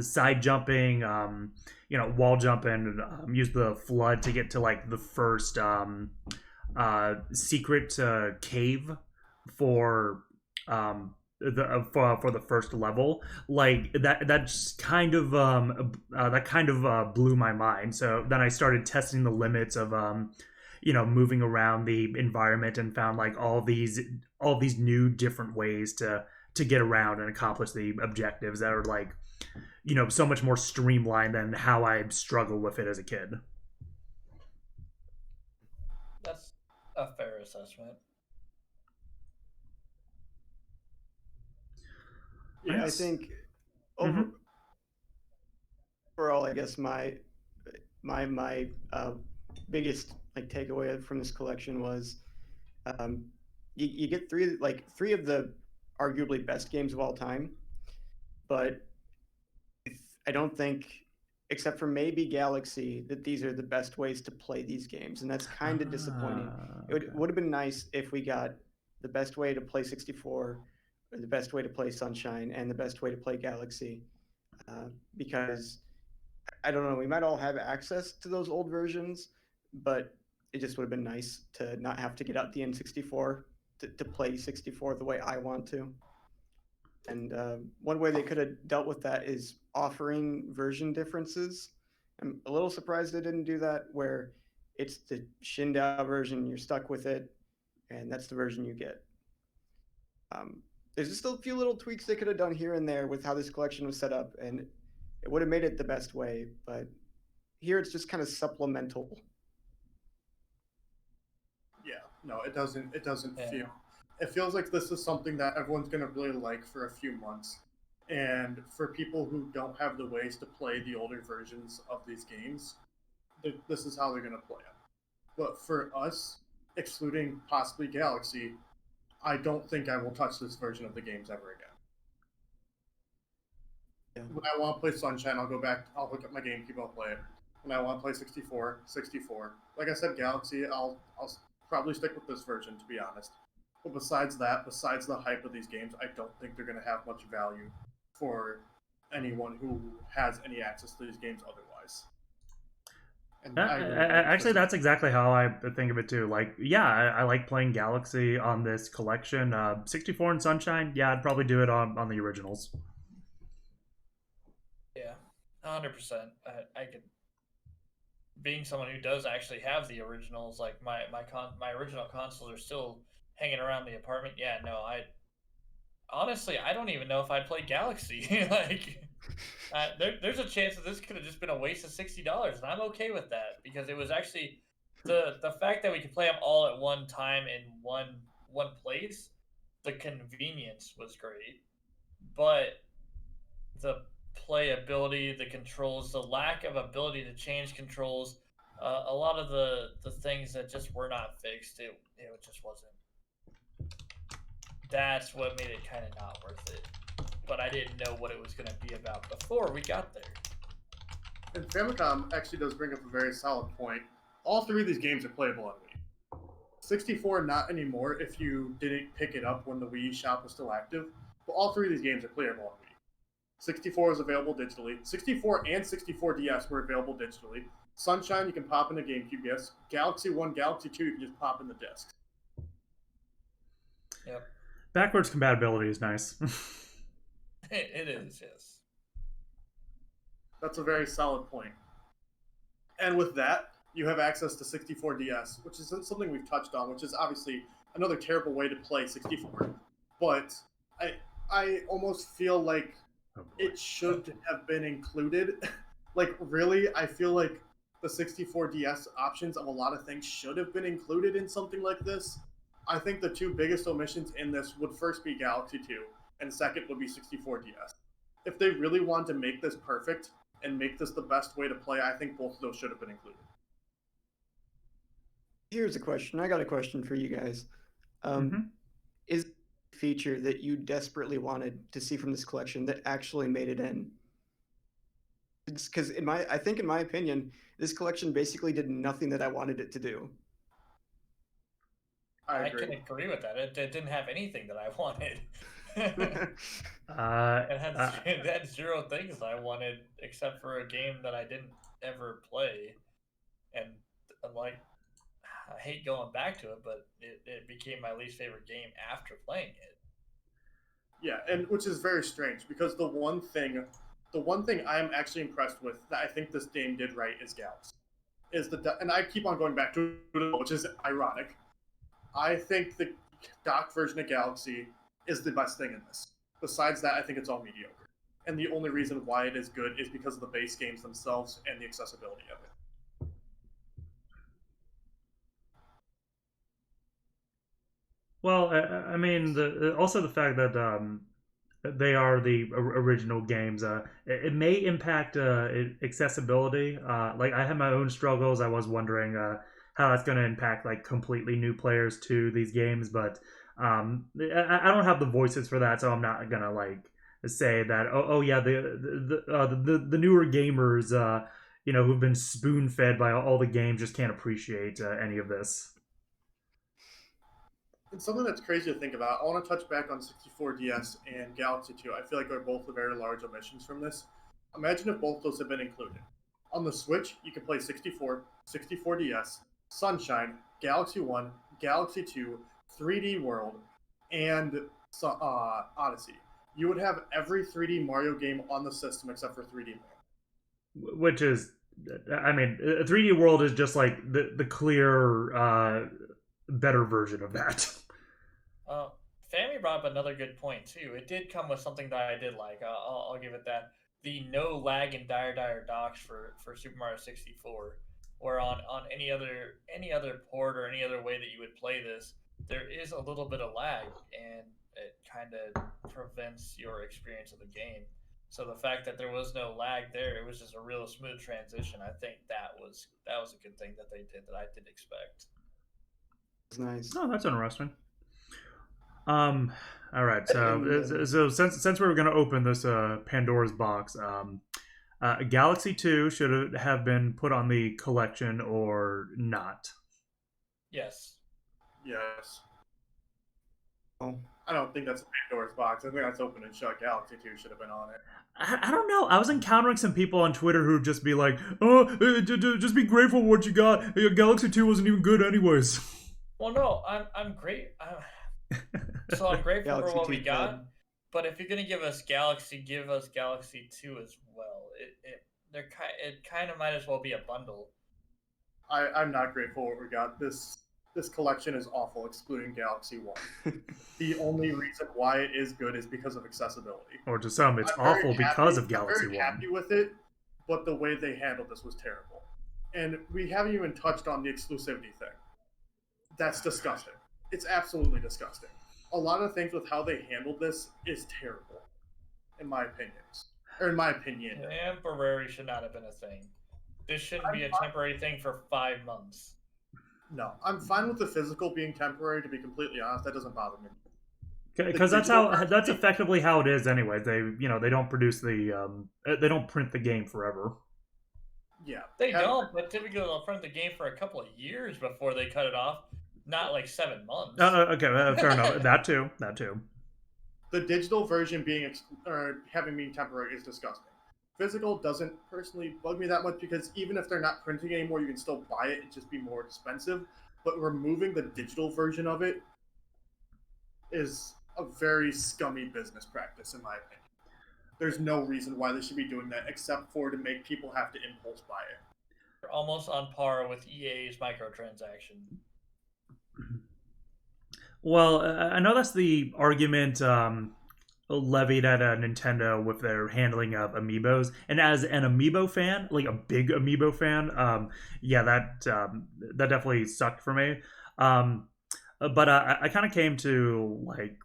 side jumping, wall jumping, and used the flood to get to like the first secret cave for for the first level, like that just kind of blew my mind. So then I started testing the limits of moving around the environment, and found like all these new different ways to get around and accomplish the objectives that are like so much more streamlined than how I struggled with it as a kid. That's a fair assessment. Yeah, I think overall, I guess my biggest like takeaway from this collection was you get three of the arguably best games of all time, but I don't think, except for maybe Galaxy, that these are the best ways to play these games, and that's kind of disappointing. Okay. It would have been nice if we got the best way to play 64, or the best way to play Sunshine, and the best way to play Galaxy, because I don't know, we might all have access to those old versions, but it just would have been nice to not have to get out the N64 to play 64 the way I want to. And one way they could have dealt with that is offering version differences. I'm a little surprised they didn't do that, where it's the Shindao version, you're stuck with it, and that's the version you get. there's just a few little tweaks they could have done here and there with how this collection was set up, and it would have made it the best way. But here it's just kind of supplemental. Yeah, no, it doesn't. It doesn't Yeah. feel. It feels like this is something that everyone's gonna really like for a few months, and for people who don't have the ways to play the older versions of these games, this is how they're gonna play it. But for us, excluding possibly Galaxy, I don't think I will touch this version of the games ever again. Yeah. When I want to play Sunshine, I'll go back. I'll hook up my GameCube. I'll play it. When I want to play 64, 64. Like I said, Galaxy, I'll probably stick with this version, to be honest. But besides that, besides the hype of these games, I don't think they're going to have much value for anyone who has any access to these games otherwise. And I agree with that. Actually, that's exactly how I think of it too. Like, yeah, I like playing Galaxy on this collection. 64 and Sunshine, yeah, I'd probably do it on the originals. Yeah, 100%. I could, being someone who does actually have the originals, like my original consoles are still hanging around the apartment. Yeah, no, honestly, I don't even know if I'd play Galaxy. Like, there's a chance that this could have just been a waste of $60, and I'm okay with that because it was actually the fact that we could play them all at one time in one place. The convenience was great, but the playability, the controls, the lack of ability to change controls, a lot of the things that just were not fixed, it just wasn't. That's what made it kind of not worth it. But I didn't know what it was going to be about before we got there. And Famicom actually does bring up a very solid point. All three of these games are playable on Wii. 64, not anymore if you didn't pick it up when the Wii shop was still active. But all three of these games are playable on Wii. 64 is available digitally. 64 and 64DS were available digitally. Sunshine, you can pop in a GameCube disc. Galaxy 1, Galaxy 2, you can just pop in the disc. Yep. Backwards compatibility is nice. It is, yes. That's a very solid point. And with that, you have access to 64DS, which is something we've touched on, which is obviously another terrible way to play 64. But I almost feel like it should have been included. Like, really, I feel like the 64DS options of a lot of things should have been included in something like this. I think the two biggest omissions in this would first be Galaxy 2, and second would be 64DS. If they really wanted to make this perfect and make this the best way to play, I think both of those should have been included. Here's a question. I got a question for you guys. Is a feature that you desperately wanted to see from this collection that actually made it in? Because I think in my opinion, this collection basically did nothing that I wanted it to do. I can agree. agree with that. It didn't have anything that I wanted. Uh, It had zero things I wanted except for a game that I didn't ever play. And like, I hate going back to it, but it became my least favorite game after playing it. Yeah, and which is very strange because the one thing I'm actually impressed with that I think this game did right is Galaxy. And I keep on going back to it, which is ironic. I think the docked version of Galaxy is the best thing in this. Besides that, I think it's all mediocre. And the only reason why it is good is because of the base games themselves and the accessibility of it. well, I mean, also the fact that they are the original games. It may impact accessibility. Like, I have my own struggles. I was wondering how that's going to impact like completely new players to these games, but I don't have the voices for that, so I'm not gonna like say that. Oh yeah, the newer gamers, who've been spoon fed by all the games, just can't appreciate any of this. And something that's crazy to think about, I want to touch back on 64DS and Galaxy 2. I feel like they're both very large omissions from this. Imagine if both those had been included. On the Switch, you can play 64, 64DS, Sunshine, Galaxy 1, Galaxy 2, 3D World, and Odyssey. You would have every 3D Mario game on the system except for 3D Mario. Which is, I mean, 3D World is just like the clear better version of that. Family brought up another good point too. It did come with something that I did like. I'll give it that. The no lag in dire docks for Super Mario 64, or on any other port or any other way that you would play this, there is a little bit of lag, and it kind of prevents your experience of the game. So the fact that there was no lag there, it was just a real smooth transition. I think that was a good thing that they did that I didn't expect. It's nice. Oh, that's interesting. All right. So since we were going to open this Pandora's box, Galaxy 2 should have been put on the collection or not. Yes. Yes. Oh. I don't think that's a Pandora's box. I think that's open and shut. Galaxy 2 should have been on it. I don't know. I was encountering some people on Twitter who'd just be like, "Oh, just be grateful for what you got. Galaxy 2 wasn't even good anyways." Well, no, I'm great. So I'm grateful Galaxy for what 2 we 's got. good. But if you're gonna give us Galaxy 2 as well. It kind of might as well be a bundle. I'm not grateful for what we got. This collection is awful, excluding Galaxy 1. The only reason why it is good is because of accessibility. Or to some, it's I'm very awful because of I'm Galaxy very 1. happy with it, but the way they handled this was terrible. And we haven't even touched on the exclusivity thing. That's disgusting. It's absolutely disgusting. A lot of things with how they handled this is terrible, in my opinions. Or in my opinion. Temporary should not have been a thing. This shouldn't be a temporary thing for 5 months. No, I'm fine with the physical being temporary, to be completely honest. That doesn't bother me. Because that's effectively how it is anyway. They don't produce they don't print the game forever. Yeah. They don't, but typically they'll print the game for a couple of years before they cut it off. Not like 7 months. Okay, fair enough. That too. The digital version having being temporary is disgusting. Physical doesn't personally bug me that much because even if they're not printing anymore, you can still buy it. It'd just be more expensive. But removing the digital version of it is a very scummy business practice, in my opinion. There's no reason why they should be doing that except for to make people have to impulse buy it. They're almost on par with EA's microtransaction. Well, I know that's the argument levied at Nintendo with their handling of amiibos, and as an amiibo fan, like a big amiibo fan, that definitely sucked for me. But I kind of came to like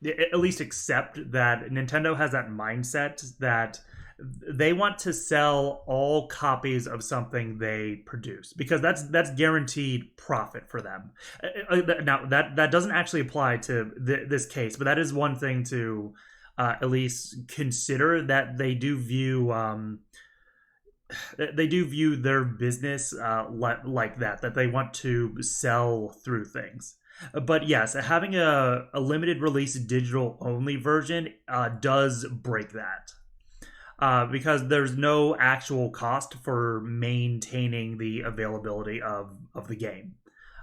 at least accept that Nintendo has that mindset that they want to sell all copies of something they produce because that's guaranteed profit for them. Now that doesn't actually apply to this case, but that is one thing to at least consider, that they do view their business like that they want to sell through things. But yes, having a limited release digital only version does break that. Because there's no actual cost for maintaining the availability of the game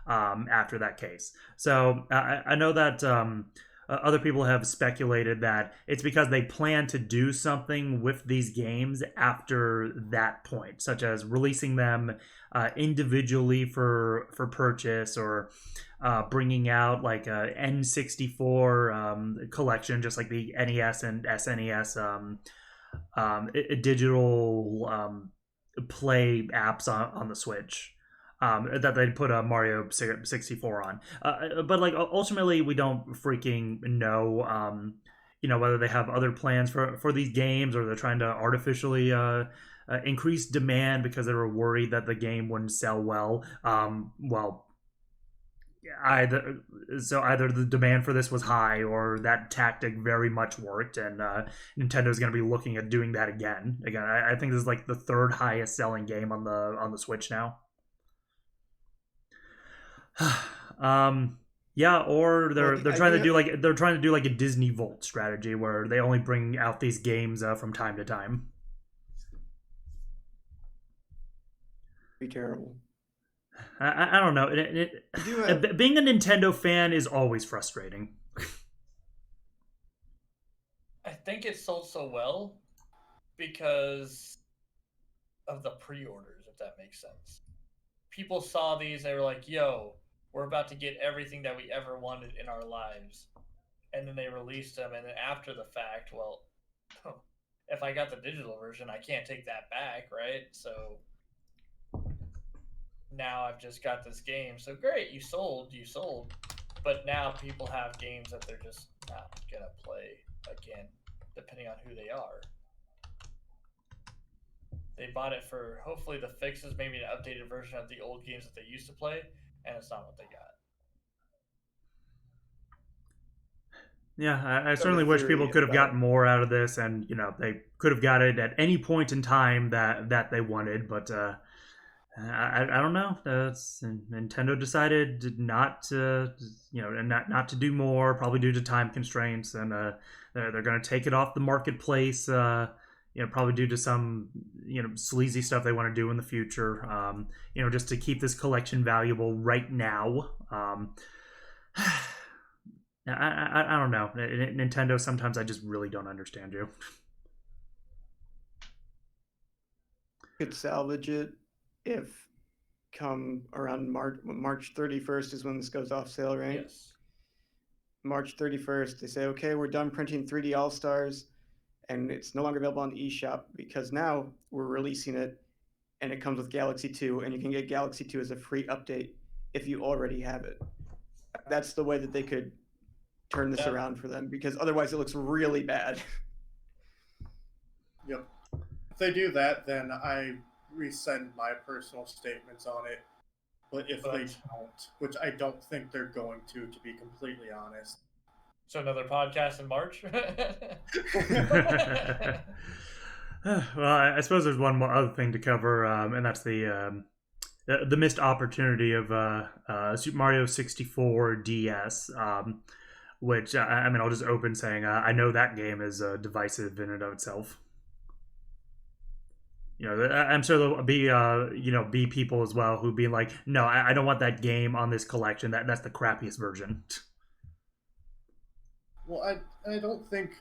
after that case. So I know that other people have speculated that it's because they plan to do something with these games after that point, such as releasing them individually for purchase, or bringing out like a N64 collection, just like the NES and SNES digital play apps on the Switch that they put a Mario 64 on. But like ultimately, we don't freaking know. Whether they have other plans for these games, or they're trying to artificially increase demand because they were worried that the game wouldn't sell well. Either the demand for this was high, or that tactic very much worked, and Nintendo's going to be looking at doing that again. I think this is like the third highest selling game on the Switch now. Or they're trying to do like a Disney Vault strategy where they only bring out these games from time to time. Be terrible. I don't know. Being a Nintendo fan is always frustrating. I think it sold so well because of the pre-orders, if that makes sense. People saw these, they were like, yo, we're about to get everything that we ever wanted in our lives. and then they released them, and then after the fact, well, if I got the digital version, I can't take that back, right? So now I've just got this game. So great, you sold, but now people have games that they're just not gonna play again, depending on who they are. They bought it for hopefully the fixes, maybe an updated version of the old games that they used to play, and it's not what they got. Yeah, I So certainly the wish theory people could have about- gotten more out of this, and they could have got it at any point in time that they wanted. But I don't know. Nintendo decided not to not to do more, probably due to time constraints, and they're going to take it off the marketplace. Probably due to some sleazy stuff they want to do in the future. Just to keep this collection valuable right now. I don't know. Nintendo, sometimes I just really don't understand you. Could salvage it if come around March 31st is when this goes off sale, right? Yes. March 31st, they say, okay, we're done printing 3D All Stars, and it's no longer available on the eShop because now we're releasing it, and it comes with Galaxy 2, and you can get Galaxy 2 as a free update if you already have it. That's the way that they could turn this around for them, because otherwise it looks really bad. Yep. If they do that, then I resend my personal statements on it. But if they don't, which I don't think they're going to be completely honest. So another podcast in March. Well, I suppose there's one more other thing to cover, and that's the missed opportunity of Super Mario 64 DS. Which I'll just open saying I know that game is divisive in and of itself. I'm sure there'll be people as well who be like, no, I don't want that game on this collection. That's the crappiest version. Well, I don't think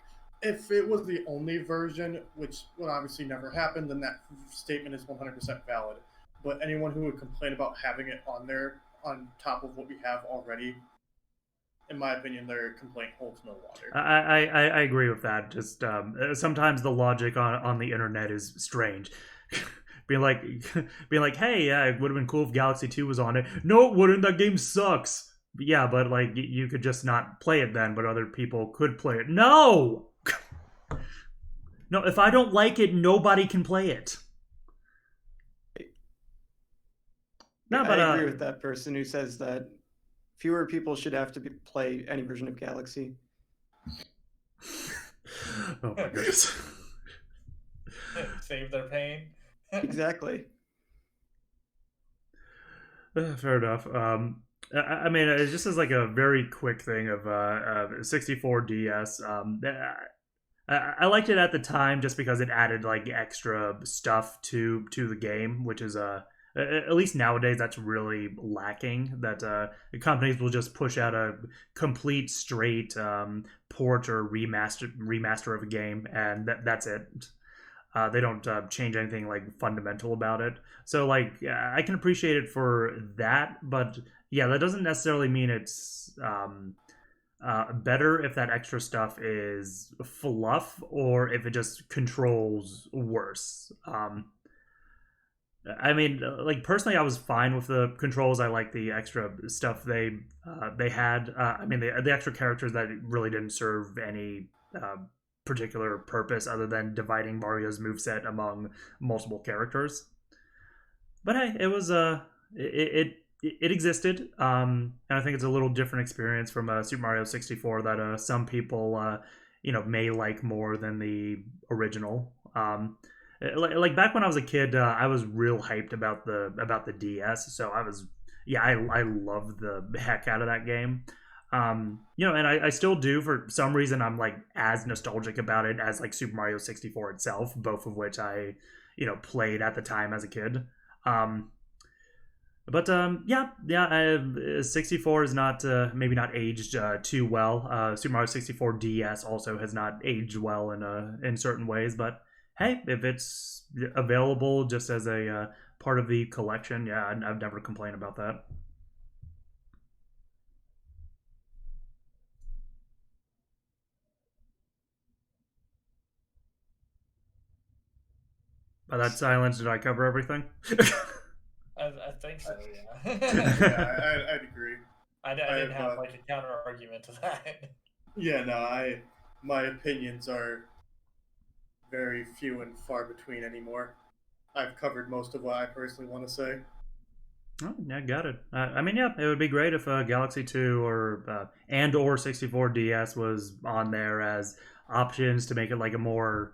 if it was the only version, which would obviously never happen, then that statement is 100% valid. But anyone who would complain about having it on there on top of what we have already, in my opinion, their complaint holds no water. I agree with that. Just sometimes the logic on the internet is strange. being like, hey, yeah, it would have been cool if Galaxy 2 was on it. No, it wouldn't. That game sucks. Yeah, but like you could just not play it then, but other people could play it. No, no. If I don't like it, nobody can play it. No, but I agree with that person who says that fewer people should have to play any version of Galaxy. Oh my goodness. Save their pain. Exactly. Fair enough. It's just as like a very quick thing of 64 DS. I liked it at the time just because it added like extra stuff to the game, which is at least nowadays that's really lacking. That companies will just push out a complete straight port or remaster of a game, and that's it. They don't change anything like fundamental about it. So like I can appreciate it for that, but yeah, that doesn't necessarily mean it's better if that extra stuff is fluff or if it just controls worse. Like personally, I was fine with the controls. I like the extra stuff they had. The extra characters that really didn't serve any particular purpose other than dividing Mario's moveset among multiple characters. But hey, it was it existed, and I think it's a little different experience from Super Mario 64 that some people may like more than the original. Like back when I was a kid, I was real hyped about the DS, so I loved the heck out of that game. And I still do. For some reason, I'm like as nostalgic about it as like Super Mario 64 itself, both of which I played at the time as a kid. But 64 is not maybe not aged too well. Super Mario 64 DS also has not aged well in certain ways. But hey, if it's available just as a part of the collection, yeah, I've never complained about that. By that silence, did I cover everything? I think so. Yeah. Yeah, I'd agree. I didn't I've, have like a counter argument to that. Yeah, no, my opinions are very few and far between anymore. I've covered most of what I personally want to say. Oh, yeah, got it. I mean, yeah, it would be great if Galaxy 2 or 64 DS was on there as options to make it like a more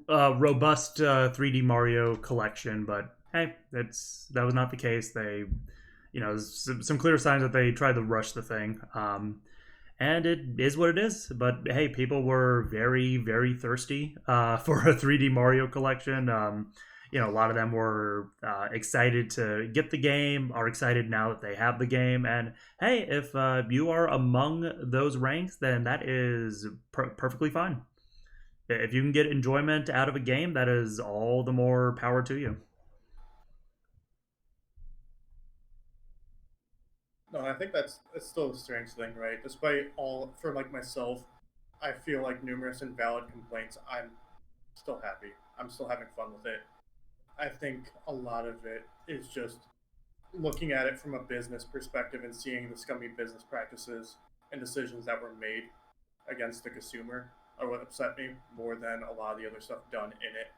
robust 3D Mario collection. But hey, that was not the case. They, some clear signs that they tried to rush the thing. And it is what it is. But hey, people were very, very thirsty for a 3D Mario collection. A lot of them were excited to get the game, are excited now that they have the game. And hey, if you are among those ranks, then that is perfectly fine. If you can get enjoyment out of a game, that is all the more power to you. No, I think that's still a strange thing, right? Despite all, for like myself, I feel like numerous and valid complaints. I'm still happy. I'm still having fun with it. I think a lot of it is just looking at it from a business perspective and seeing the scummy business practices and decisions that were made against the consumer are what upset me more than a lot of the other stuff done in it.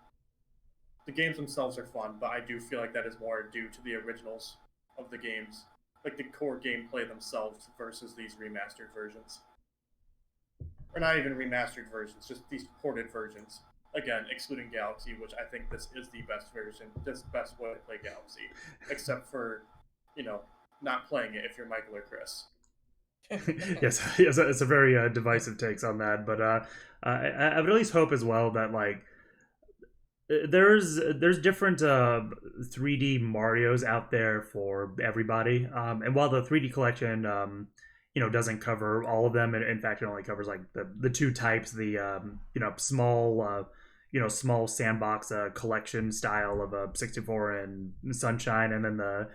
The games themselves are fun, but I do feel like that is more due to the originals of the games, like the core gameplay themselves versus these remastered versions. Or not even remastered versions, just these ported versions. Again, excluding Galaxy, which I think this is the best version, this best way to play Galaxy, except for, not playing it if you're Michael or Chris. yes, it's a very divisive takes on that, but I would at least hope as well that like there's different 3D Marios out there for everybody, and while the 3D collection doesn't cover all of them, and in fact it only covers like the two types, the small sandbox collection style of a 64 and Sunshine, and then the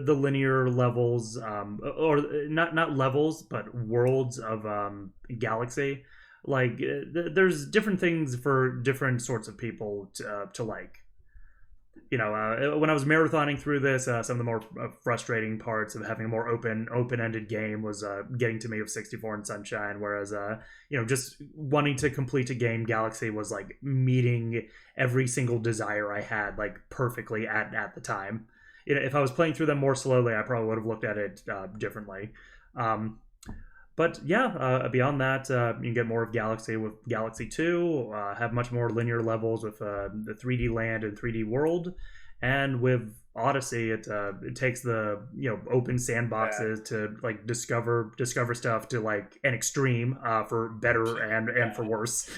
linear levels, or not levels but worlds of Galaxy. Like there's different things for different sorts of people to like. When I was marathoning through this, some of the more frustrating parts of having a more open-ended game was getting to me with 64 and Sunshine, whereas just wanting to complete a game, Galaxy was like meeting every single desire I had like perfectly at the time. If I was playing through them more slowly, I probably would have looked at it differently. But yeah, beyond that, you can get more of Galaxy with Galaxy 2, have much more linear levels with the 3D land and 3D world. And with Odyssey, it takes the open sandboxes to like discover stuff to like an extreme, for better and for worse.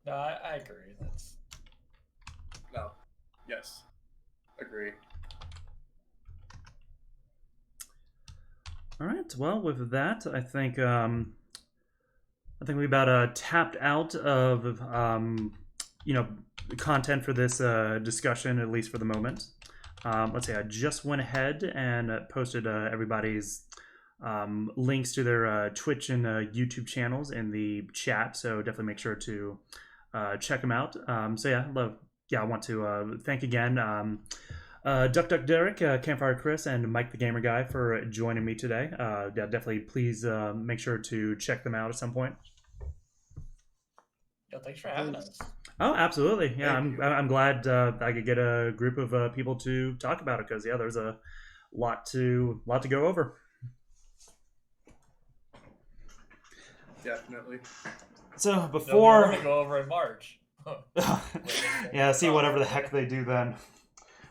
No, I agree. No. Yes. Agree. All right. Well, with that, I think we about tapped out of content for this discussion, at least for the moment. Let's see. I just went ahead and posted everybody's links to their Twitch and YouTube channels in the chat, so definitely make sure to check them out. I want to thank again Duck Duck Derek, Campfire Chris, and Mike the Gamer Guy for joining me today. Definitely please make sure to check them out at some point. Yo, thanks for having us. Oh, absolutely. Yeah, I'm glad I could get a group of people to talk about it, because there's a lot to go over. Definitely. So before we're gonna go over in March. yeah, see whatever the heck they do then.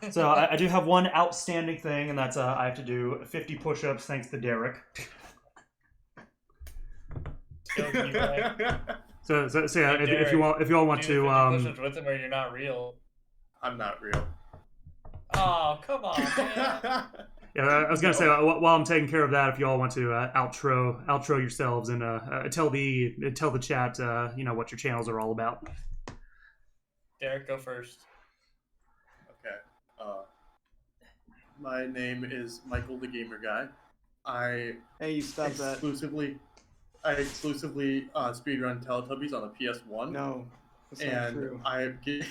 So I do have one outstanding thing, and that's I have to do 50 push-ups thanks to Derek. So yeah, Hey, Derek, if you all want to push-ups with him, or you're not real. I'm not real. Oh, come on, man. yeah, I was gonna say while I'm taking care of that, if you all want to outro yourselves and tell the chat what your channels are all about. Derek, go first. Okay. My name is Michael the Gamer Guy. I Hey, you stop that. exclusively speedrun Teletubbies on the PS1. No, that's not and true. I'm getting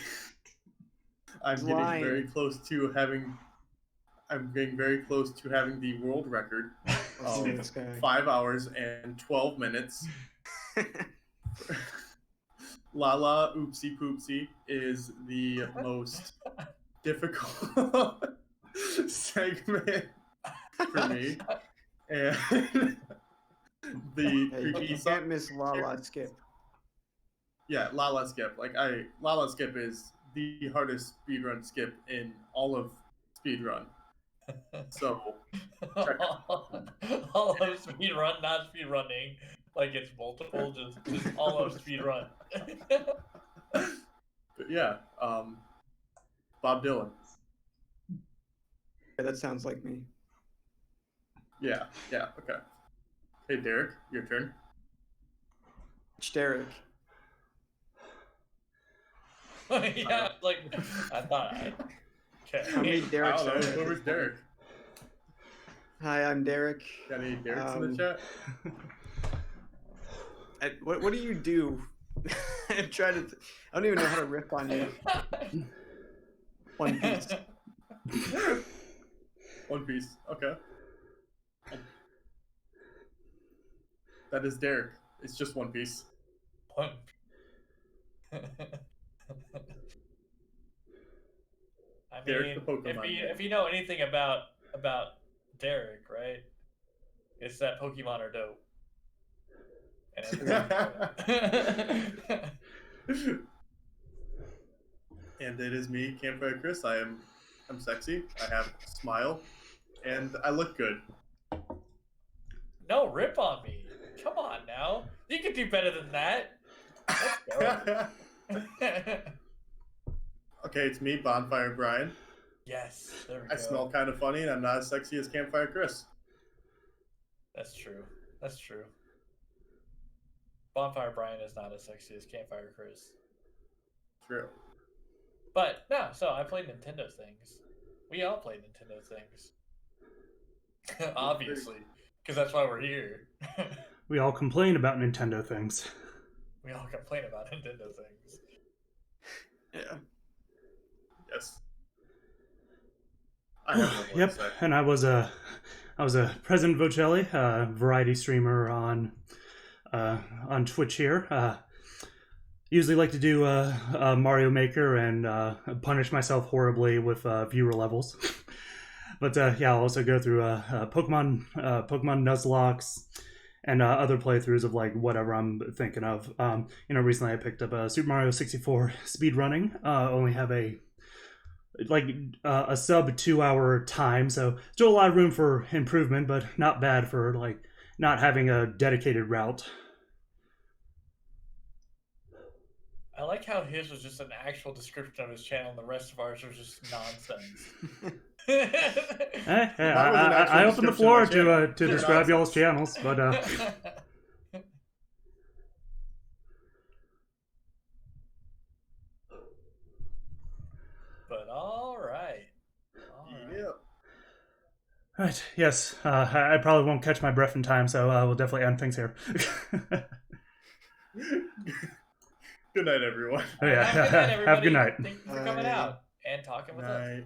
lying. very close to having. I'm getting very close to having the world record Listen to of this guy. 5 hours and 12 minutes. Lala Oopsie Poopsie is the most difficult segment for me, and the Hey, creepy you can't miss Lala Skip. Yeah, Lala Skip. Lala Skip is the hardest speedrun skip in all of speedrun. So all of speed run, not speed running. Like it's multiple, just all of speed run. but yeah, Bob Dylan. Yeah, that sounds like me. Yeah, okay. Hey Derek, your turn. It's Derek. Yeah, like I thought. Okay. How many Derek's I are don't know. there? Whoever's Derek. Hi, I'm Derek. Got any Derek's in the chat? What do you do? I'm trying to. I don't even know how to rip on you. One Piece. One Piece. Okay. That is Derek. It's just One Piece. One. I Derek mean, the Pokemon if you know anything about Derek, right? It's that Pokemon are dope. And it is me, Campfire Chris. I'm sexy. I have a smile, and I look good. No, rip on me. Come on now. You can do better than that. Let's go. Okay, it's me, Bonfire Brian. Yes, there we I go. smell kind of funny, and I'm not as sexy as Campfire Chris. That's true. That's true. Bonfire Brian is not as sexy as Campfire Chris. True. But no, so I played Nintendo things. We all played Nintendo things. Obviously. Because that's why we're here. We all complain about Nintendo things. We all complain about Nintendo things. Yeah. Yes. I have no more to Yep, say. and I was a President Vocelli, variety streamer on Twitch here. Usually like to do Mario Maker and punish myself horribly with viewer levels. But yeah, I'll also go through Pokemon Nuzlocke and other playthroughs of like whatever I'm thinking of. Recently I picked up Super Mario 64 speedrunning. Only have a sub 2 hour time, so still a lot of room for improvement, but not bad for like not having a dedicated route. I like how his was just an actual description of his channel and the rest of ours was just nonsense. I open the floor to describe y'all's channels, but But all right. Yep. right, yes, I probably won't catch my breath in time, so we'll definitely end things here. Good night, everyone. Oh, yeah. Have a good night, Have a good everybody. night. Thank you for coming out and talking with us. Night.